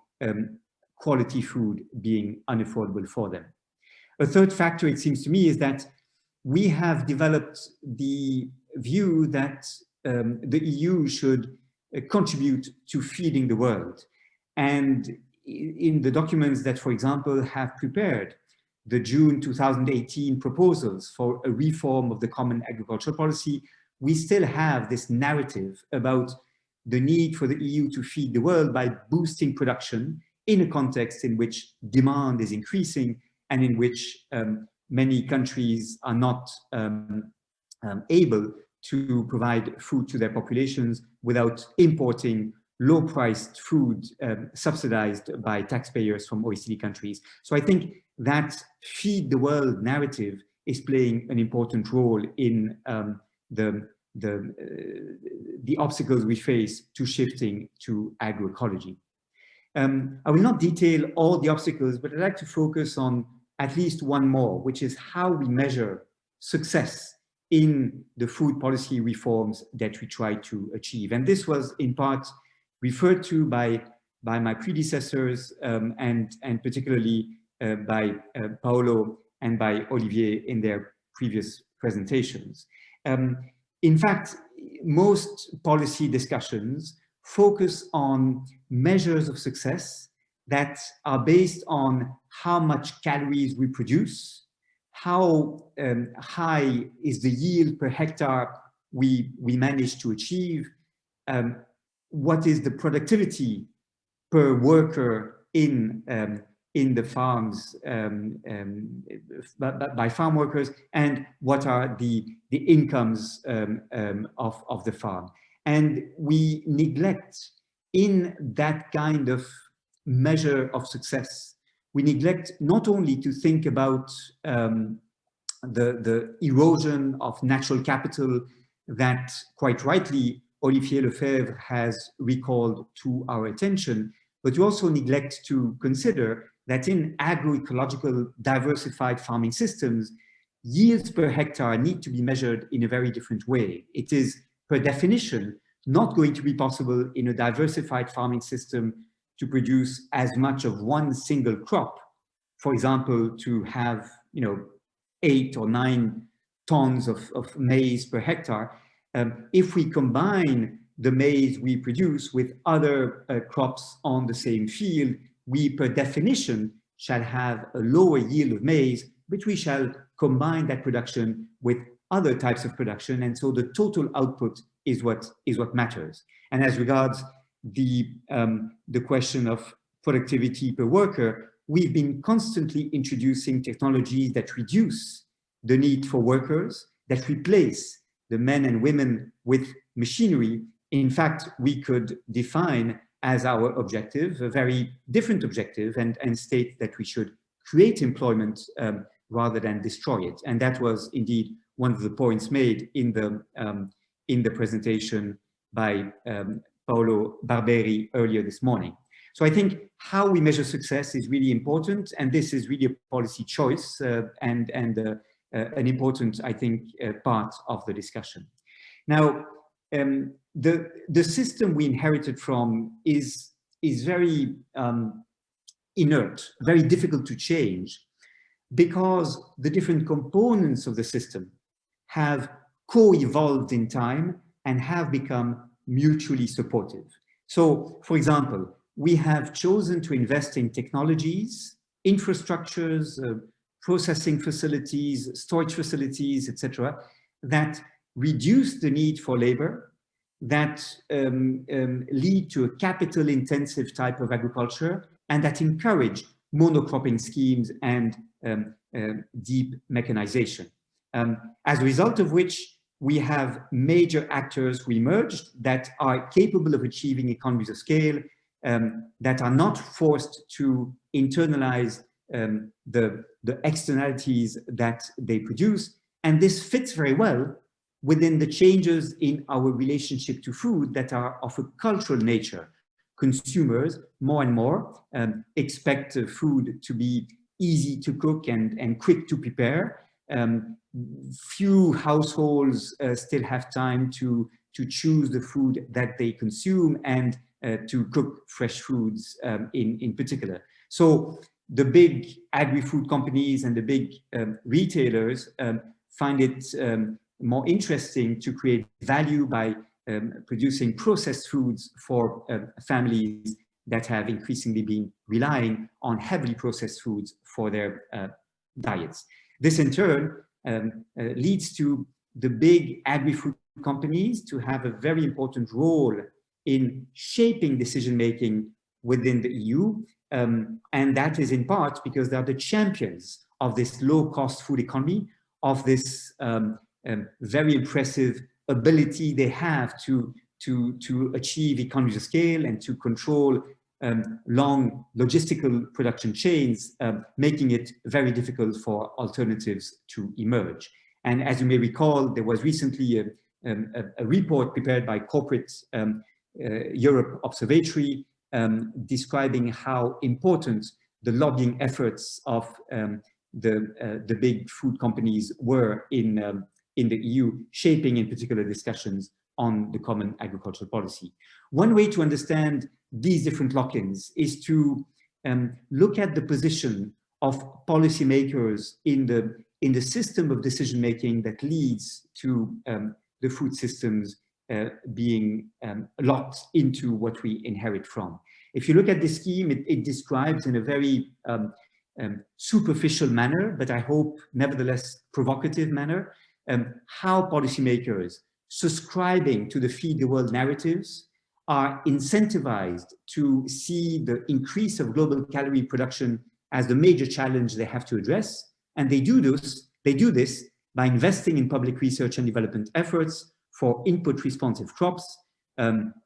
quality food being unaffordable for them. A third factor, it seems to me, is that we have developed the view that the EU should contribute to feeding the world. And in the documents that, for example, have prepared the June 2018 proposals for a reform of the common agricultural policy, we still have this narrative about the need for the EU to feed the world by boosting production in a context in which demand is increasing and in which many countries are not able to provide food to their populations without importing low-priced food subsidized by taxpayers from OECD countries. So I think that feed the world narrative is playing an important role in the obstacles we face to shifting to agroecology. I will not detail all the obstacles, but I'd like to focus on at least one more, which is how we measure success in the food policy reforms that we try to achieve. And this was in part referred to by my predecessors and particularly by Paolo and by Olivier in their previous presentations. In fact, most policy discussions focus on measures of success that are based on how much calories we produce, how high is the yield per hectare we manage to achieve, what is the productivity per worker in the farms by farm workers, and what are the incomes of the farm. And we neglect in that kind of measure of success, we neglect not only to think about the erosion of natural capital that quite rightly Olivier Lefeve has recalled to our attention, but we also neglect to consider that in agroecological diversified farming systems, yields per hectare need to be measured in a very different way. It is, per definition, not going to be possible in a diversified farming system to produce as much of one single crop. For example, to have 8 or 9 tons of maize per hectare. If we combine the maize we produce with other crops on the same field, we per definition shall have a lower yield of maize, but we shall combine that production with other types of production, and so the total output is what matters. And as regards the question of productivity per worker, we've been constantly introducing technologies that reduce the need for workers, that replace the men and women with machinery. In fact, we could define as our objective a very different objective and state that we should create employment rather than destroy it. And that was indeed one of the points made in the presentation by Paolo Barberi earlier this morning. So I think how we measure success is really important, and this is really a policy choice and an important, I think, part of the discussion. Now, the system we inherited from is very inert, very difficult to change, because the different components of the system have co-evolved in time and have become mutually supportive. So, for example, we have chosen to invest in technologies, infrastructures, processing facilities, storage facilities, etc., that reduce the need for labor, that lead to a capital-intensive type of agriculture, and that encourage monocropping schemes and deep mechanization. As a result of which, we have major actors who emerged that are capable of achieving economies of scale, that are not forced to internalize the externalities that they produce. And this fits very well within the changes in our relationship to food that are of a cultural nature. Consumers more and more expect food to be easy to cook and quick to prepare. Few households still have time to choose the food that they consume and to cook fresh foods in particular. So the big agri-food companies and the big retailers find it more interesting to create value by producing processed foods for families that have increasingly been relying on heavily processed foods for their diets. This in turn leads to the big agri-food companies to have a very important role in shaping decision-making within the EU. And that is in part because they are the champions of this low-cost food economy, of this very impressive ability they have to achieve economies of scale and to control long logistical production chains, making it very difficult for alternatives to emerge. And as you may recall, there was recently a report prepared by Corporate Europe Observatory describing how important the lobbying efforts of the big food companies were in the EU, shaping in particular discussions on the common agricultural policy. One way to understand these different lock-ins is to look at the position of policymakers in the system of decision-making that leads to the food systems being locked into what we inherit from. If you look at this scheme, it describes in a very superficial manner, but I hope nevertheless provocative manner, how policymakers subscribing to the feed the world narratives are incentivized to see the increase of global calorie production as the major challenge they have to address. And they do this by investing in public research and development efforts for input responsive crops,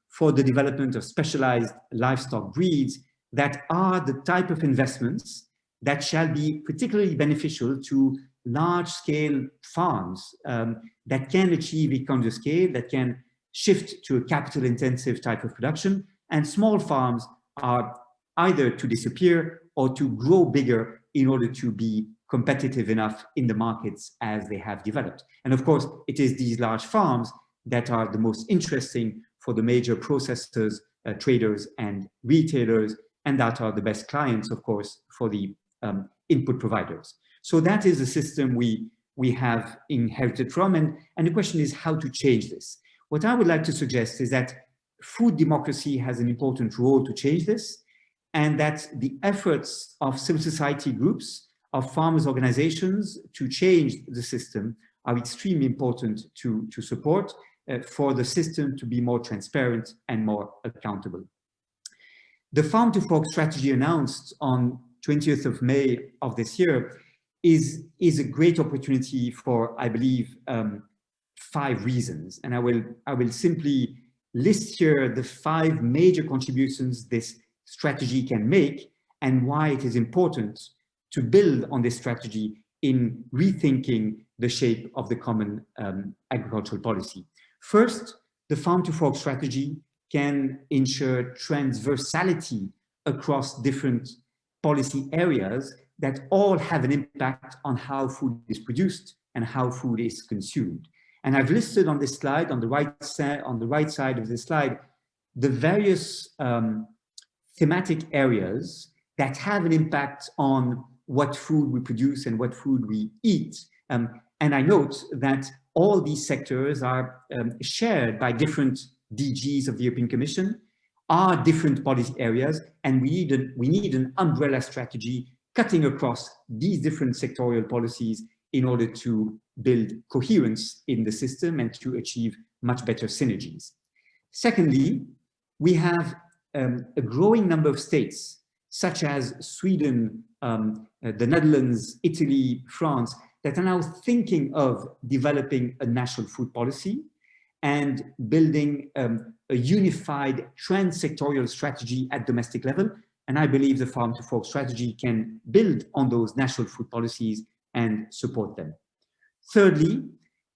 for the development of specialized livestock breeds that are the type of investments that shall be particularly beneficial to large-scale farms that can achieve economies of scale, that can shift to a capital-intensive type of production, and small farms are either to disappear or to grow bigger in order to be competitive enough in the markets as they have developed. And of course, it is these large farms that are the most interesting for the major processors, traders, and retailers, and that are the best clients, of course, for the input providers. So that is a system we have inherited from, and the question is how to change this. What I would like to suggest is that food democracy has an important role to change this, and that the efforts of civil society groups, of farmers' organizations to change the system are extremely important to support for the system to be more transparent and more accountable. The Farm to Fork strategy announced on 20th of May of this year is a great opportunity for, I believe, 5 reasons. And I will simply list here the 5 major contributions this strategy can make and why it is important to build on this strategy in rethinking the shape of the common agricultural policy. First, the Farm to Fork strategy can ensure transversality across different policy areas that all have an impact on how food is produced and how food is consumed. And I've listed on this slide, on the right side of this slide, the various thematic areas that have an impact on what food we produce and what food we eat. And I note that all these sectors are shared by different DGs of the European Commission, are different policy areas, and we need an umbrella strategy cutting across these different sectorial policies in order to build coherence in the system and to achieve much better synergies. Secondly, we have a growing number of states, such as Sweden, the Netherlands, Italy, France, that are now thinking of developing a national food policy and building a unified trans-sectorial strategy at domestic level. And I believe the Farm to Fork strategy can build on those national food policies and support them. Thirdly,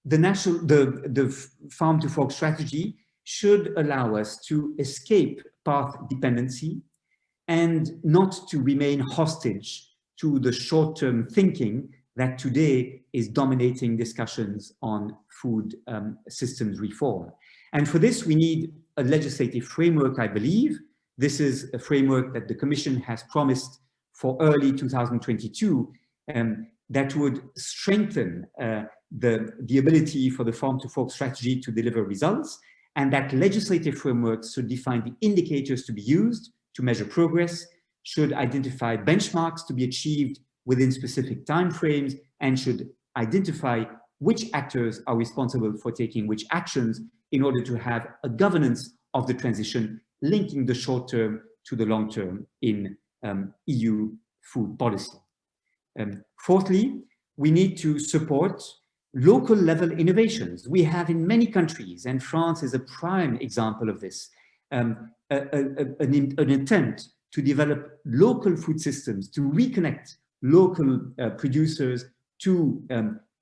the Farm to Fork strategy should allow us to escape path dependency and not to remain hostage to the short-term thinking that today is dominating discussions on food systems reform. And for this, we need a legislative framework, I believe. This is a framework that the Commission has promised for early 2022 that would strengthen the ability for the Farm to Fork strategy to deliver results. And that legislative framework should define the indicators to be used to measure progress, should identify benchmarks to be achieved within specific timeframes and should identify which actors are responsible for taking which actions in order to have a governance of the transition linking the short term to the long term in EU food policy. Fourthly, we need to support local level innovations. We have in many countries, and France is a prime example of this, an attempt to develop local food systems, to reconnect local producers to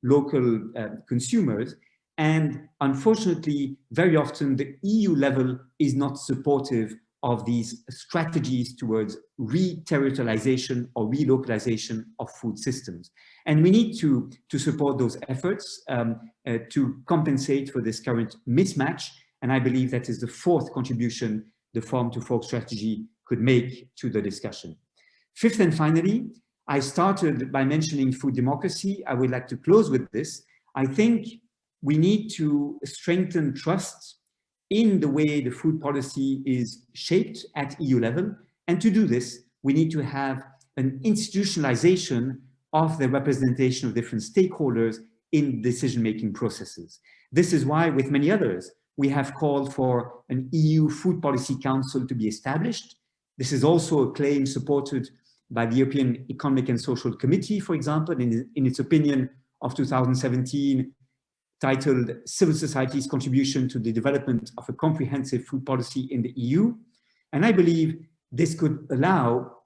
local consumers. And unfortunately, very often the EU level is not supportive of these strategies towards re-territorialization or relocalization of food systems. And we need to support those efforts to compensate for this current mismatch. And I believe that is the fourth contribution the Farm to Fork strategy could make to the discussion. Fifth and finally, I started by mentioning food democracy. I would like to close with this. I think we need to strengthen trust in the way the food policy is shaped at EU level. And to do this, we need to have an institutionalization of the representation of different stakeholders in decision-making processes. This is why, with many others, we have called for an EU Food Policy Council to be established. This is also a claim supported by the European Economic and Social Committee, for example, in its opinion of 2017, titled Civil Society's Contribution to the Development of a Comprehensive Food Policy in the EU. And I believe this could allow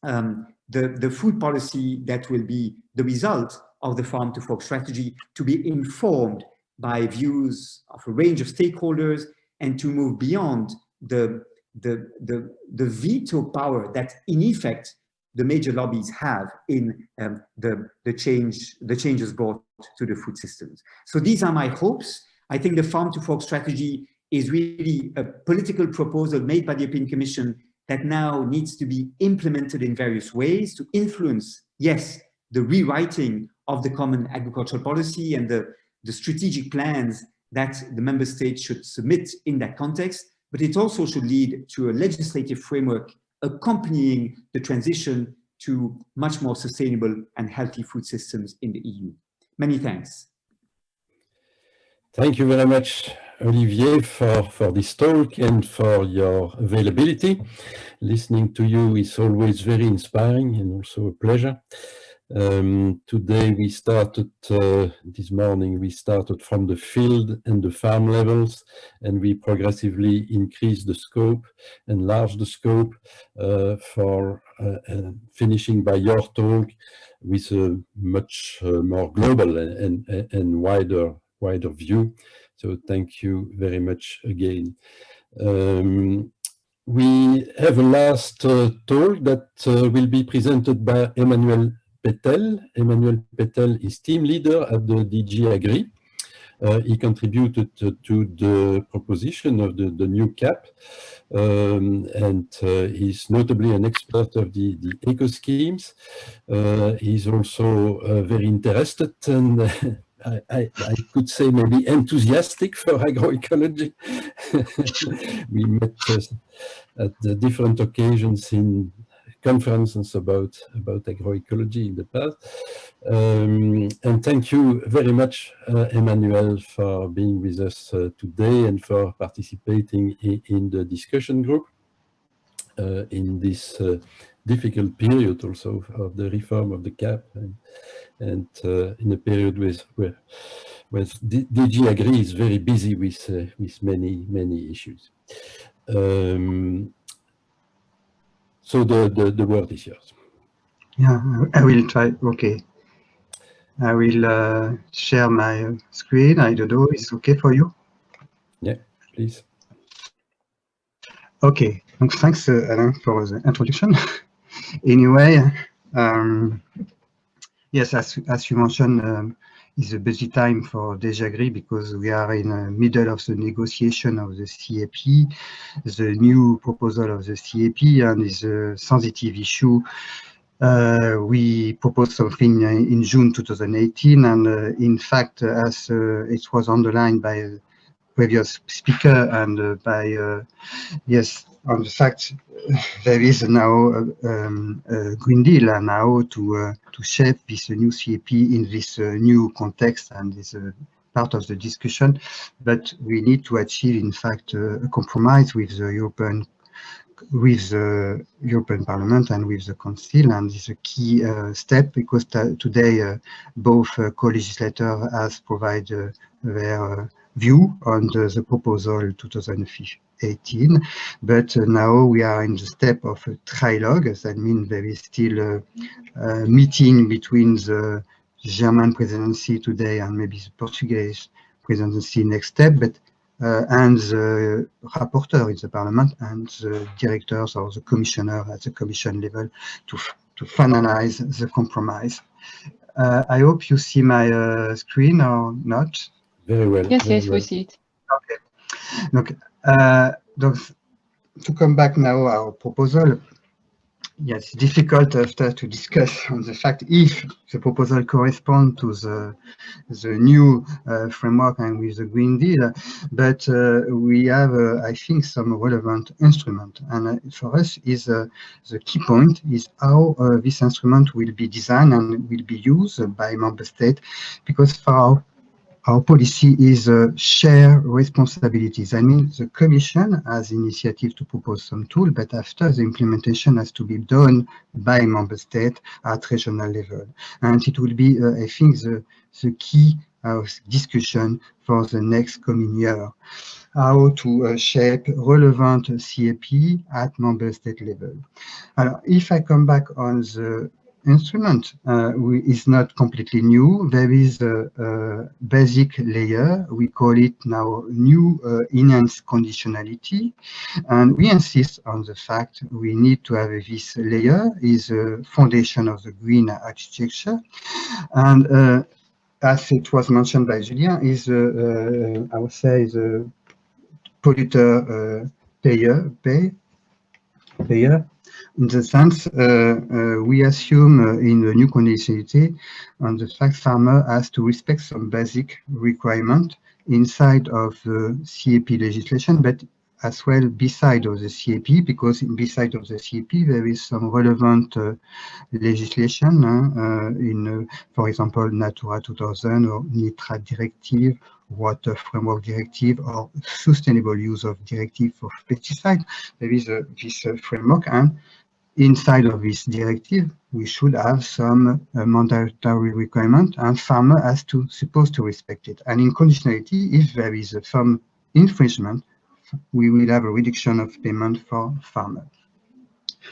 the food policy that will be the result of the Farm to Fork strategy to be informed by views of a range of stakeholders and to move beyond the veto power that in effect the major lobbies have in the changes brought to the food systems. So these are my hopes. I think the Farm to Fork strategy is really a political proposal made by the European Commission that now needs to be implemented in various ways to influence, yes, the rewriting of the common agricultural policy and the strategic plans that the member states should submit in that context, but it also should lead to a legislative framework accompanying the transition to much more sustainable and healthy food systems in the EU. Many thanks. Thank you very much, Olivier, for this talk and for your availability. Listening to you is always very inspiring and also a pleasure. Today we started, this morning we started from the field and the farm levels, and we progressively increased the scope, enlarged the scope for finishing by your talk with a much more global and wider view. So thank you very much again. We have a last talk that will be presented by Emmanuel Petel. Emmanuel Petel is team leader at the DG Agri. He contributed to the proposition of the new CAP, and he's notably an expert of the eco schemes. He's also very interested and I could say maybe enthusiastic for agroecology. We met at the different occasions in conferences about agroecology in the past. And thank you very much, Emmanuel, for being with us today and for participating in the discussion group in this difficult period also of the reform of the CAP, and in a period where DG Agri is very busy with many issues. So the word is yours. Yeah, I will try. Okay. I will share my screen. I don't know, it's okay for you? Yeah, please. Okay, thanks Alain for the introduction. Anyway, yes, as you mentioned, it's a busy time for DG Agri because we are in the middle of the negotiation of the CAP, the new proposal of the CAP, and is a sensitive issue. We proposed something in June 2018, and in fact, as it was underlined by a previous speaker and by on the fact there is now a Green Deal now to shape this new CAP in this new context, and is part of the discussion. But we need to achieve, in fact, a compromise with the European Parliament and with the Council, and this is a key step, because today both co-legislators has provided their view on the proposal 2018, but now we are in the step of a trilogue. That means there is still a meeting between the German presidency today and maybe the Portuguese presidency next step, but and the rapporteur in the Parliament and the directors or the commissioner at the Commission level to finalize the compromise. I hope you see my screen or not. Very well. Yes, very yes, well. we see it. Okay. Donc, to come back now our proposal. Yes, difficult after to discuss on the fact if the proposal corresponds to the new framework and with the Green Deal, but we have, I think, some relevant instrument, and for us is the key point is how this instrument will be designed and will be used by member state, because for our policy is share responsibilities. I mean, the Commission has initiative to propose some tool, but after the implementation has to be done by member state at regional level. And it will be, I think, the key discussion for the next coming year, how to shape relevant CAP at member state level. If I come back on the instrument, is not completely new. There is a basic layer. We call it now new enhanced conditionality, and we insist on the fact we need to have this layer is a foundation of the green architecture. And as it was mentioned by Julien, is I would say the polluter payer. In the sense, we assume in the new conditionality on the fact farmer has to respect some basic requirement inside of the CAP legislation, but as well beside of the CAP, because beside of the CAP there is some relevant legislation in, for example, Natura 2000 or Nitrate Directive, Water Framework Directive, or Sustainable Use of Directive for pesticide. There is this framework, and inside of this directive, we should have some mandatory requirement, and farmer has to supposed to respect it. And in conditionality, if there is some infringement, we will have a reduction of payment for farmer.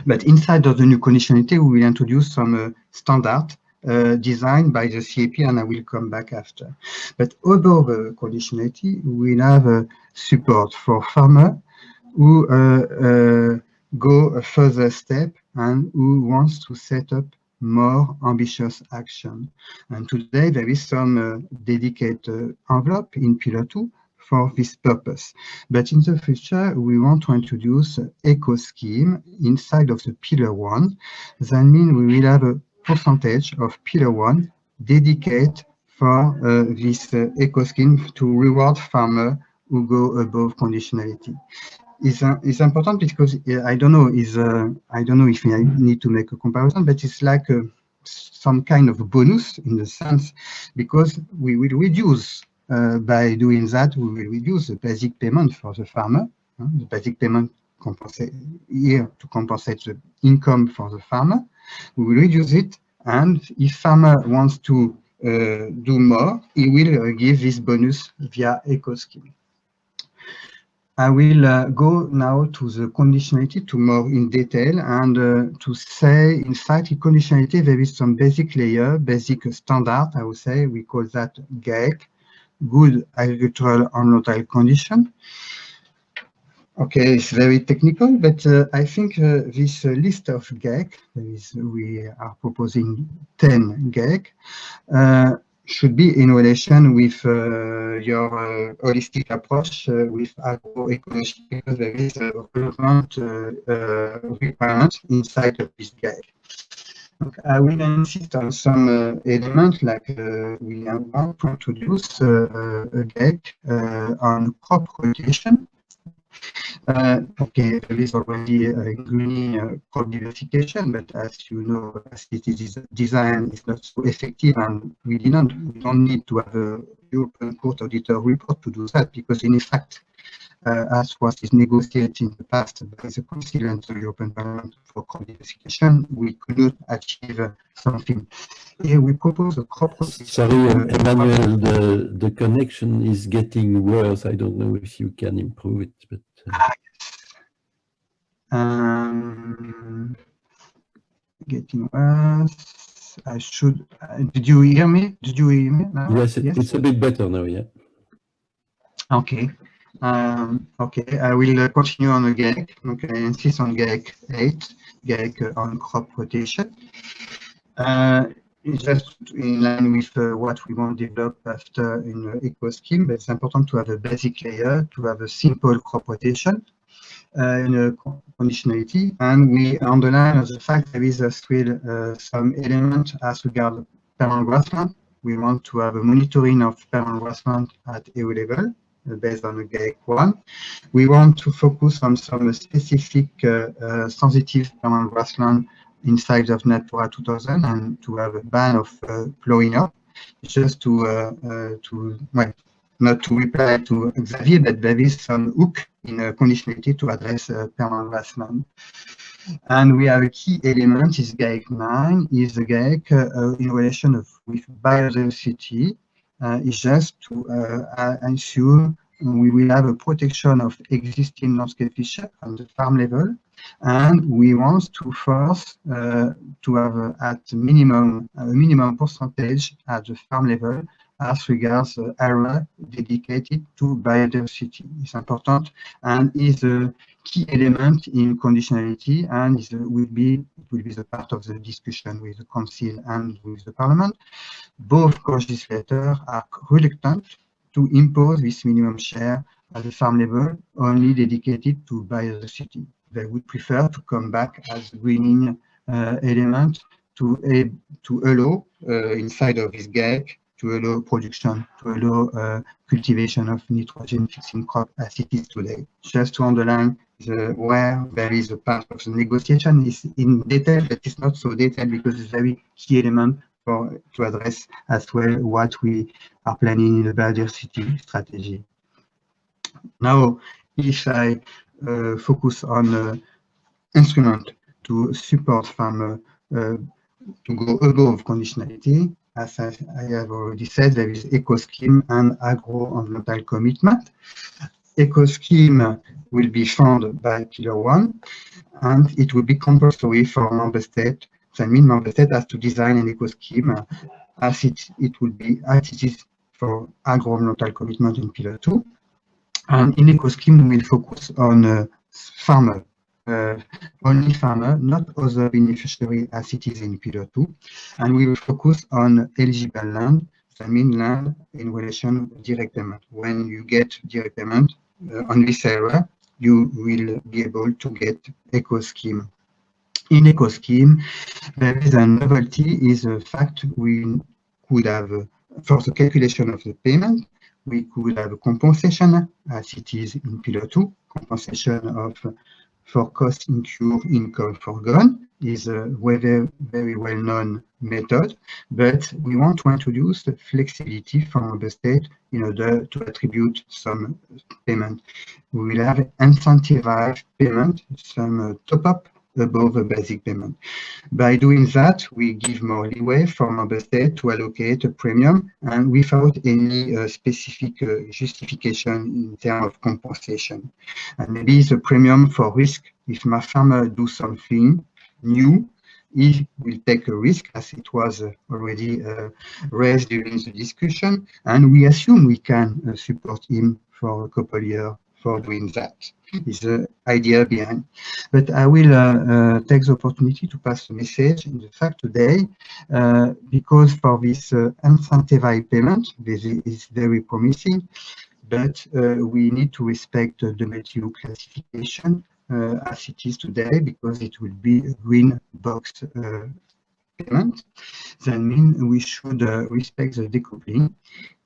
But inside of the new conditionality, we will introduce some standard designed by the CAP, and I will come back after. But above conditionality, we will have support for farmer who go a further step and who wants to set up more ambitious action. And today there is some dedicated envelope in Pillar 2 for this purpose. But in the future, we want to introduce an eco scheme inside of the Pillar 1. That means we will have a percentage of Pillar 1 dedicated for this eco scheme to reward farmers who go above conditionality. It's important because I don't know if I need to make a comparison, but it's like some kind of bonus in the sense, because we will reduce by doing that, we will reduce the basic payment for the farmer. The basic payment here to compensate the income for the farmer. We will reduce it, and if farmer wants to do more, he will give this bonus via eco scheme. I will go now to the conditionality to more in detail, and to say, in fact, in conditionality, there is some basic layer, basic standard, I would say, we call that GAC, Good Agricultural Environmental Condition. Okay, it's very technical, but I think this list of GAC, we are proposing 10 GAC, should be in relation with your holistic approach with agroecology, because there is a relevant requirement inside of this GAC. I will insist on some elements, like we want to introduce a GAC on crop rotation. Okay, there is already a greening crop diversification, but as you know, as it is design is not so effective, and we don't need to have a European Court Auditor report to do that, because in fact, as was negotiated in the past by the Council and the European Parliament for crop diversification, we could not achieve something. Here we propose a crop rotation. Sorry, Emmanuel, the connection is getting worse. I don't know if you can improve it, but getting worse. I should. Did you hear me? Did you hear me now? Yes, it's a bit better now. Yeah. Okay. Okay, I will continue on the GAEC. Okay, I insist on GAEC 8, GAEC on crop rotation. It's just in line with what we want to develop after in the eco scheme, but it's important to have a basic layer, to have a simple crop rotation in a conditionality. And we underline the fact there is still some element as regards permanent grassland. We want to have a monitoring of permanent grassland at EU level, based on the GAEC 1. We want to focus on some specific sensitive permanent grassland inside of Natura 2000, and to have a ban of blowing up. Just to well, not to reply to Xavier, but there is some hook in a conditionality to address permanent grassland. And we have a key element is GAEC 9, is the GAEC in relation with biodiversity. Is just to ensure we will have a protection of existing landscape features on the farm level, and we want to force to have at a minimum percentage at the farm level as regards area dedicated to biodiversity. It's important and is a key element in conditionality, and will be the part of the discussion with the Council and with the Parliament. Both co-legislators are reluctant to impose this minimum share at the farm level only dedicated to biodiversity. They would prefer to come back as greening element to allow inside of this GAEC to allow production, to allow cultivation of nitrogen-fixing crop as it is today. Just to underline where there is a part of the negotiation is in detail, but it's not so detailed because it's very key element to address as well what we are planning in the biodiversity strategy. Now, if I focus on instrument to support farmer to go above conditionality, as I have already said, there is eco scheme and agro-environmental commitment. Eco scheme will be funded by Pillar 1, and it will be compulsory for member state. That means member state has to design an eco scheme as it will be as it is for agro-environmental commitment in Pillar 2. And in eco scheme, we will focus on farmer, only farmer, not other beneficiary as it is in Pillar 2. And we will focus on eligible land, that means land in relation to direct payment. When you get direct payment on this area, you will be able to get eco scheme. In eco scheme, there is a novelty is the fact we could have, for the calculation of the payment, we could have a compensation as it is in Pillar 2, compensation of for cost incur income foregone is a very well-known method, but we want to introduce the flexibility from the state in order to attribute some payment. We will have incentivized payment, some top-up above the basic payment. By doing that, we give more leeway for member state to allocate a premium and without any specific justification in terms of compensation. And maybe the premium for risk, if my farmer do something new, he will take a risk as it was already raised during the discussion, and we assume we can support him for a couple of years for doing that. Is the idea behind. But I will take the opportunity to pass the message in the fact today, because for this incentivized payment, this is very promising, but we need to respect the WTO classification as it is today, because it will be a green box payment. That means we should respect the decoupling,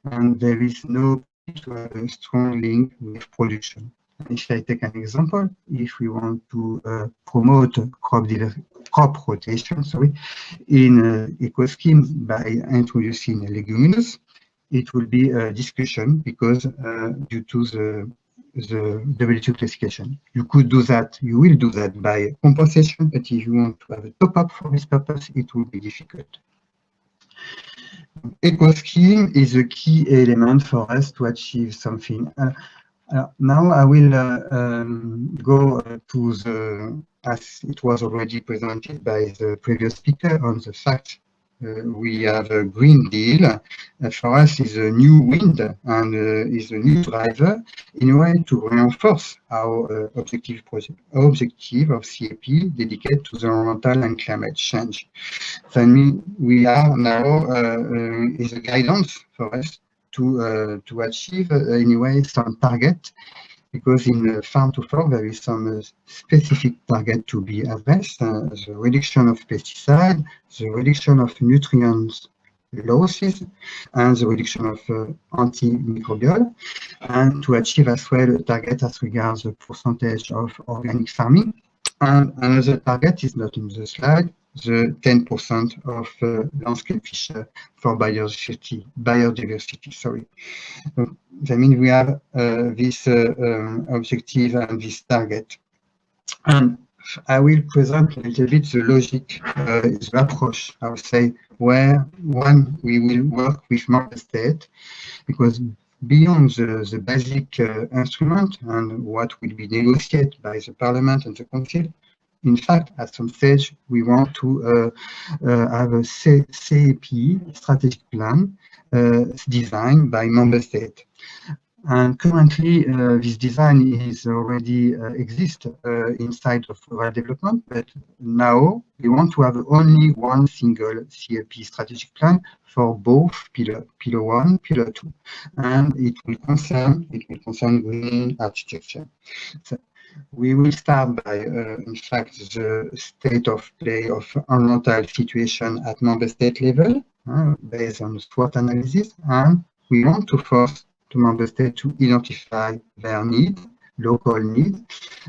and there is no to have a strong link with production. If I take an example, if we want to promote crop rotation, in eco scheme by introducing leguminous, it will be a discussion because due to the WTO classification. You could do that, you will do that by compensation, but if you want to have a top-up for this purpose, it will be difficult. Eco scheme is a key element for us to achieve something. Now I will go to the, as it was already presented by the previous speaker, on the fact we have a Green Deal. For us is a new wind and is a new driver in a way to reinforce our objective of CAP dedicated to the environmental and climate change. So I mean, we are now is a guidance for us to achieve anyway some target, because in farm to fork there is some specific target to be addressed, the reduction of pesticide, the reduction of nutrients losses, and the reduction of antimicrobial, and to achieve as well a target as regards the percentage of organic farming. And another target is not in the slide, the 10% of landscape fish for biodiversity. Sorry. I mean, we have this objective and this target. And I will present a little bit the logic, the approach, I would say, where we will work with member states, because beyond the basic instrument and what will be negotiated by the Parliament and the Council, in fact, at some stage, we want to have a CAP strategic plan designed by member state. And currently, this design is already exist inside of rural development, but now we want to have only one single CAP strategic plan for both pillar 1, pillar 2, and it will concern green architecture. So we will start by, in fact, the state of play of environmental situation at member state level, based on SWOT analysis, and we want to force to member states to identify their needs, local needs,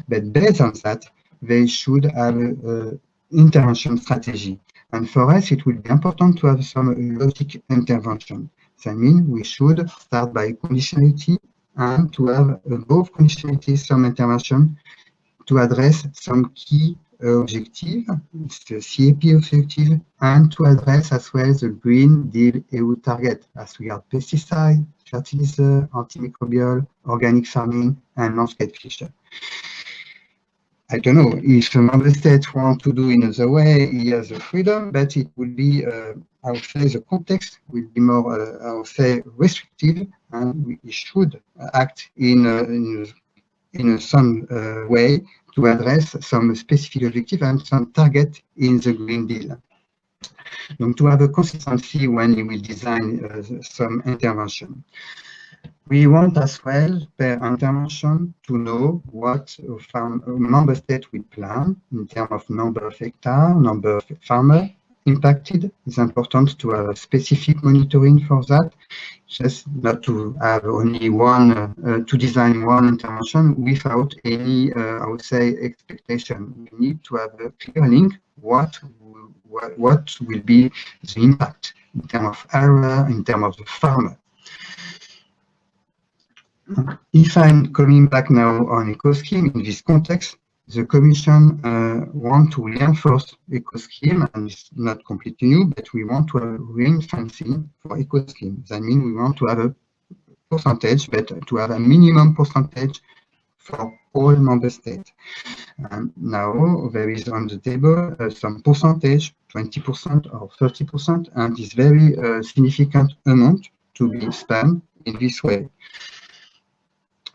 but based on that, they should have an intervention strategy. And for us, it will be important to have some logic intervention. So I mean, we should start by conditionality and to have both conditionality, some intervention to address some key objective, the CAP objective, and to address as well the Green Deal EU target as regards pesticide, fertilizer, antimicrobial, organic farming, and landscape fish. I don't know if a member state want to do in another way, he has the freedom, but it would be, I would say, the context will be more, I would say, restrictive, and we should act in some way to address some specific objective and some target in the Green Deal. Donc, to have a consistency when you will design some intervention. We want as well, per intervention, to know what a member state will plan in terms of number of hectares, number of farmers impacted. It's important to have a specific monitoring for that, just not to have only one, to design one intervention without any, I would say, expectation. We need to have a clear link, what will be the impact in terms of area, in terms of the farmer. If I'm coming back now on eco scheme in this context, the Commission want to reinforce eco scheme, and it's not completely new, but we want to have ring-fencing for eco scheme. That means we want to have a percentage, but to have a minimum percentage for all member states. And now there is on the table some percentage, 20% or 30%, and it's very significant amount to be spent in this way.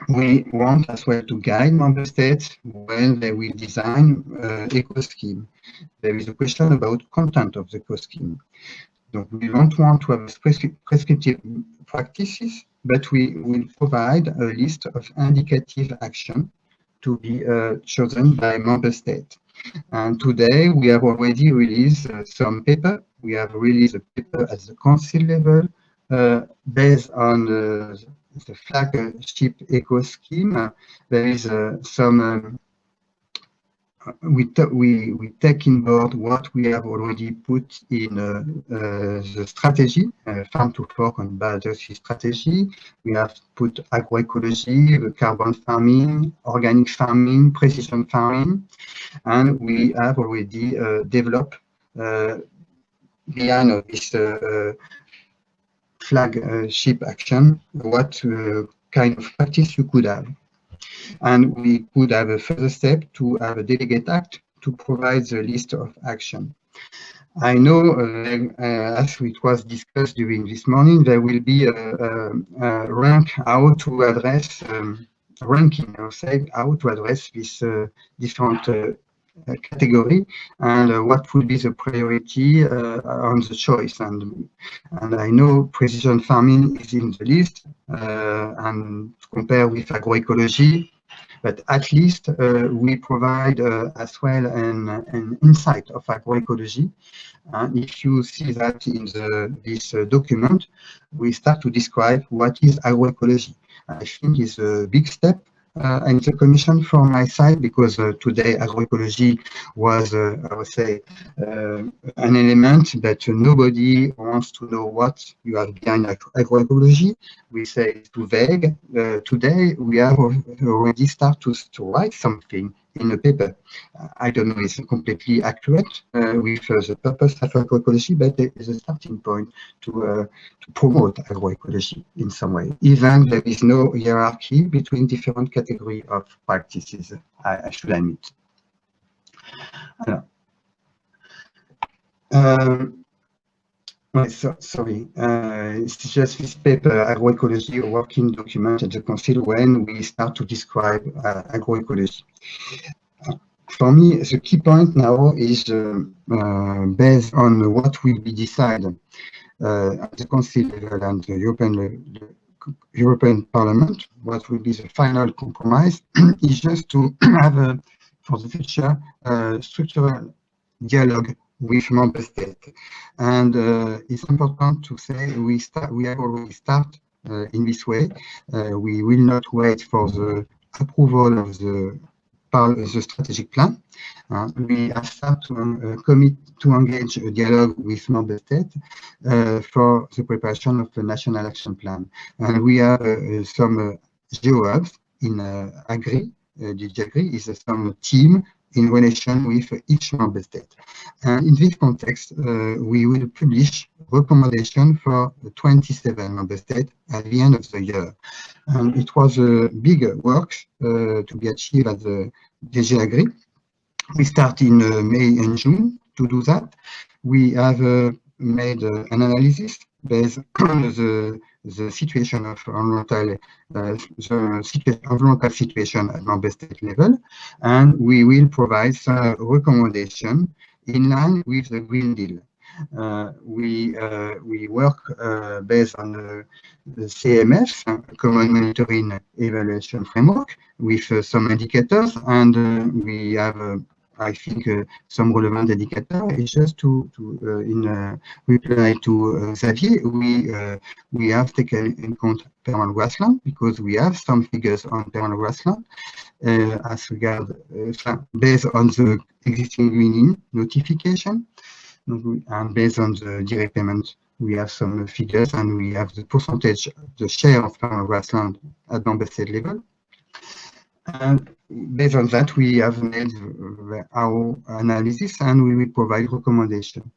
We want as well to guide member states when they will design eco scheme. There is a question about content of the eco scheme. So we don't want to have prescriptive practices, but we will provide a list of indicative action to be chosen by member state. And today we have already released some paper. We have released a paper at the council level based on the Flagship Eco Scheme, there is some we take in board what we have already put in the strategy, farm to fork and biodiversity strategy. We have put agroecology, carbon farming, organic farming, precision farming, and we have already developed behind this flagship action what kind of practice you could have. And we could have a further step to have a delegate act to provide the list of action. I know, as it was discussed during this morning, there will be a rank how to address ranking, I would say, how to address this different category and what would be the priority on the choice. And I know precision farming is in the list and compare with agroecology. But at least we provide as well an insight of agroecology. And if you see that in this document, we start to describe what is agroecology. I think it's a big step in the Commission from my side, because today agroecology was, I would say, an element that nobody wants to know what you have behind agroecology. We say it's too vague. Today we have already started to write something in a paper. I don't know if it's completely accurate with the purpose of agroecology, but it is a starting point to promote agroecology in some way. Even there is no hierarchy between different categories of practices, I should admit. Sorry, it's just this paper, Agroecology, a working document at the Council when we start to describe agroecology. For me, the key point now is based on what will be decided at the Council level and the European Parliament. What will be the final compromise is just to have, for the future, structural dialogue with member states. And it's important to say we have already started in this way. We will not wait for the approval of the strategic plan. We have started to commit to engage a dialogue with member states for the preparation of the national action plan. And we have some GeoHubs in Agri. DG Agri is some team in relation with each member state. And in this context, we will publish recommendation for 27 member states at the end of the year. And it was a big work to be achieved at the DG Agri. We start in May and June to do that. We have made an analysis based on the situation of environmental situation at member state level, and we will provide some recommendation in line with the Green Deal. We work based on the CMF, Common Monitoring Evaluation Framework, with some indicators, and we have I think some relevant indicator is just to in reply to Xavier, we have taken in account permanent grassland because we have some figures on permanent grassland as regard based on the existing greening notification, and based on the direct payment we have some figures, and we have the percentage, the share of permanent grassland at member state level. And based on that, we have made our analysis and we will provide recommendation.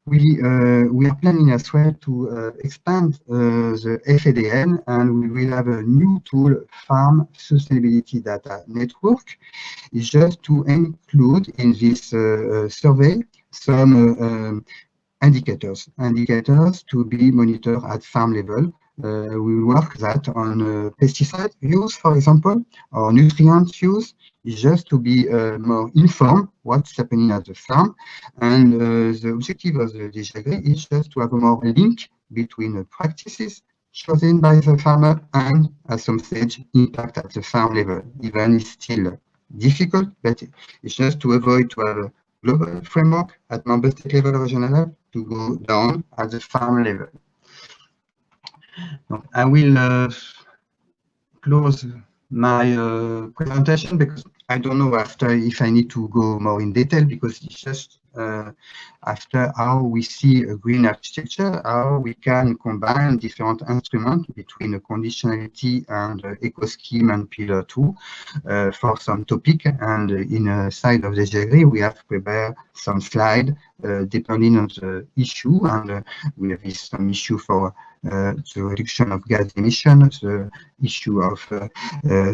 We are planning as well to expand the FADN, and we will have a new tool, Farm Sustainability Data Network. It's just to include in this survey some indicators to be monitored at farm level. We work that on pesticide use, for example, or nutrient use, is just to be more informed what's happening at the farm. And the objective of the DG Agri is just to have a more link between the practices chosen by the farmer and, at some stage, impact at the farm level. Even it's still difficult, but it's just to avoid to have a global framework at member state level or regional level to go down at the farm level. I will close my presentation, because I don't know after if I need to go more in detail, because it's just after how we see a green architecture, how we can combine different instruments between a conditionality and eco scheme and pillar 2 for some topic. And in a side of the degree, we have prepared some slide depending on the issue, and we have some issue for the reduction of gas emissions, the issue of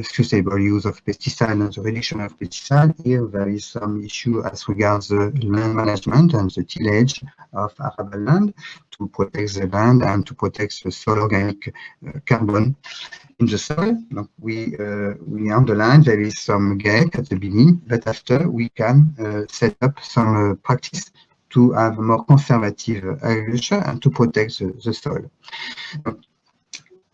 sustainable use of pesticide and the reduction of pesticide. Here there is some issue as regards the land management and the tillage of arable land to protect the land and to protect the soil organic carbon in the soil. We underline there is some gap at the beginning, but after we can set up some practice to have more conservative agriculture and to protect the soil.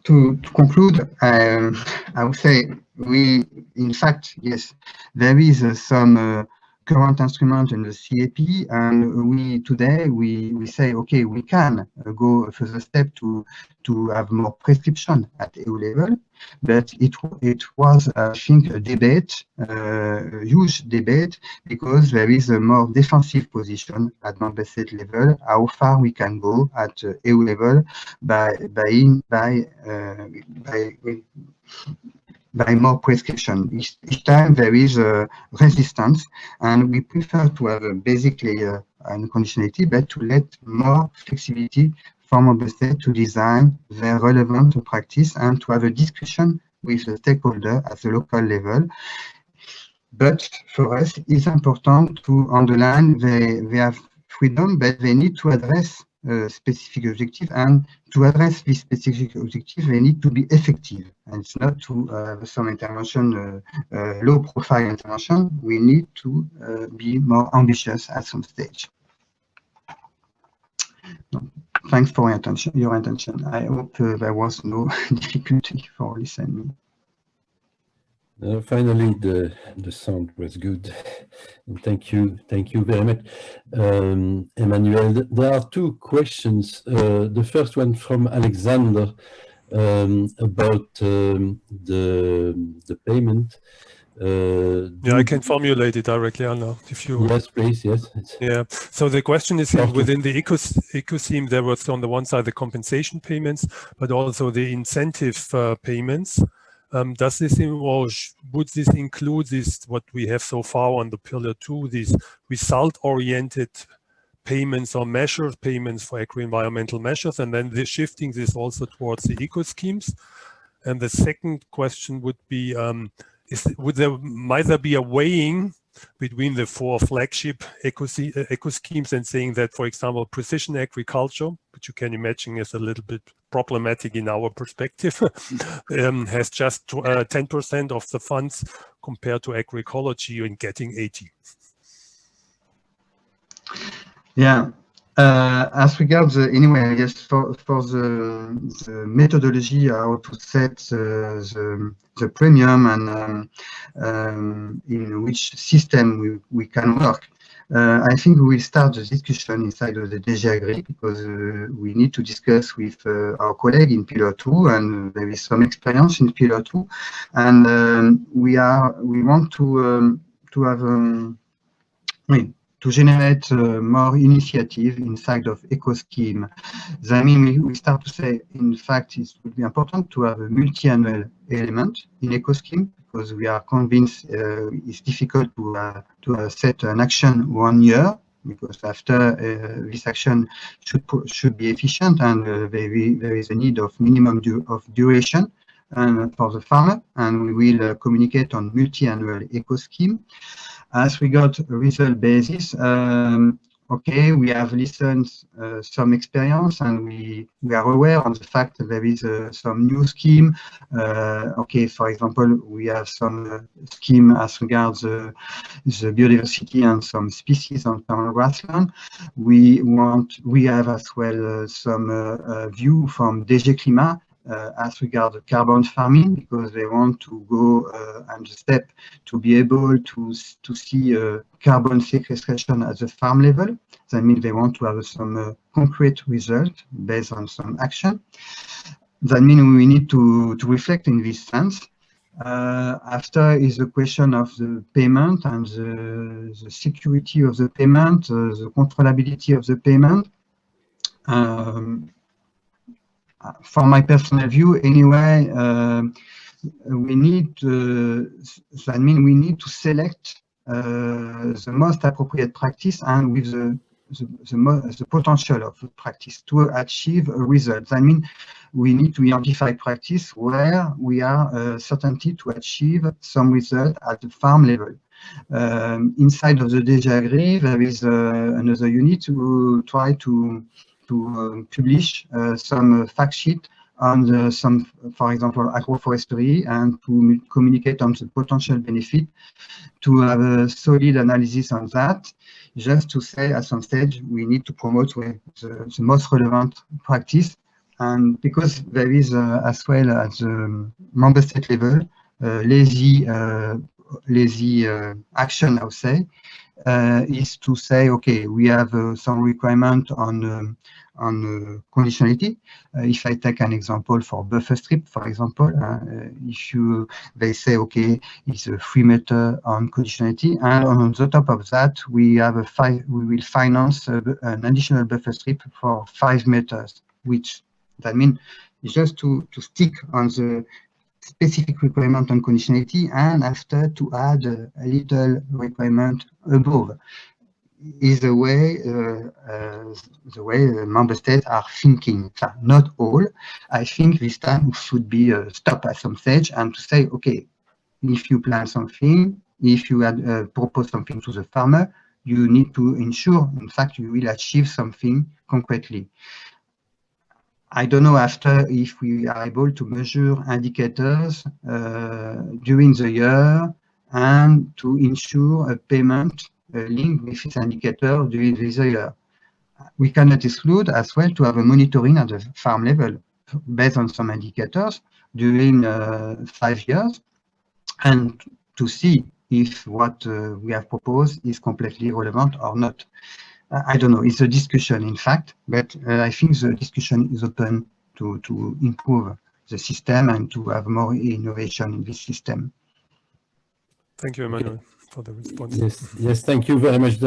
To conclude, I would say in fact, yes, there is some current instrument in the CAP, and today we say, okay, we can go a further step to have more prescription at EU level, but it was, I think, a debate, a huge debate, because there is a more defensive position at member state level, how far we can go at EU level by more prescription. Each time there is a resistance, and we prefer to have basically a conditionality, but to let more flexibility from member state to design their relevant practice and to have a discussion with the stakeholder at the local level. But for us, it's important to underline they have freedom, but they need to address specific objective, and to address this specific objective, they need to be effective. And it's not to have some intervention, low profile intervention. We need to be more ambitious at some stage. Thanks for your attention. I hope there was no difficulty for listening. Finally, the sound was good. And thank you very much, Emmanuel. There are two questions. The first one from Alexander about the payment. Yeah, I can formulate it directly, Anna, if you... Yes, please, yes. Yeah, so the question is, within the eco scheme, there was on the one side the compensation payments, but also the incentive payments. Does this would this include what we have so far on the pillar 2, these result-oriented payments or measured payments for agro-environmental measures, and then shifting this also towards the eco schemes? And the second question would be, might there be a weighing between the 4 flagship eco schemes and saying that, for example, precision agriculture, which you can imagine is a little bit problematic in our perspective, has just 10% of the funds compared to agroecology in getting 80%? Yeah. As regards anyway, yes, for the methodology, how to set the premium and in which system we can work, I think we will start the discussion inside of the DG Agri, because we need to discuss with our colleague in Pillar 2, and there is some experience in Pillar 2, and we want to have to generate more initiative inside of eco scheme. That means we start to say, in fact, it would be important to have a multi-annual element in eco scheme, because we are convinced it's difficult to set an action 1 year, because after this action should be efficient, and there is a need of minimum of duration for the farmer, and we will communicate on multi-annual eco scheme. As we got a result basis, okay, we have listened some experience, and we are aware of the fact that there is some new scheme. Okay, for example, we have some scheme as regards the biodiversity and some species on permanent grassland. We have as well some view from DG Climat as regards carbon farming, because they want to go and step to be able to see carbon sequestration at the farm level. That means they want to have some concrete result based on some action. that means we need to reflect in this sense. After is the question of the payment and the security of the payment, the controllability of the payment. For my personal view, anyway, we need that means we need to select the most appropriate practice and with the potential of the practice to achieve a result. That means we need to identify practice where we are certainty to achieve some result at the farm level. Inside of the DGAGRI, there is another unit to try to publish some fact sheet on some, for example, agroforestry, and to communicate on the potential benefit, to have a solid analysis on that, just to say at some stage we need to promote the most relevant practice. And because there is as well at the member state level lazy action, I would say, is to say, okay, we have some requirement on conditionality. If I take an example for buffer strip, for example, if they say, okay, it's a 3 meter on conditionality, and on the top of that, we have we will finance an additional buffer strip for 5 meters, which that means just to stick on the specific requirement on conditionality, and after to add a little requirement above, is the way the member states are thinking. Not all. I think this time should be stopped at some stage and to say, okay, if you plan something, if you propose something to the farmer, you need to ensure, in fact, you will achieve something concretely. I don't know after if we are able to measure indicators during the year and to ensure a payment link with this indicator during the year. We cannot exclude as well to have a monitoring at the farm level based on some indicators during 5 years, and to see if what we have proposed is completely relevant or not. I don't know, it's a discussion in fact, but I think the discussion is open to improve the system and to have more innovation in this system. Thank you, Emmanuel, for the response. Yes, thank you very much.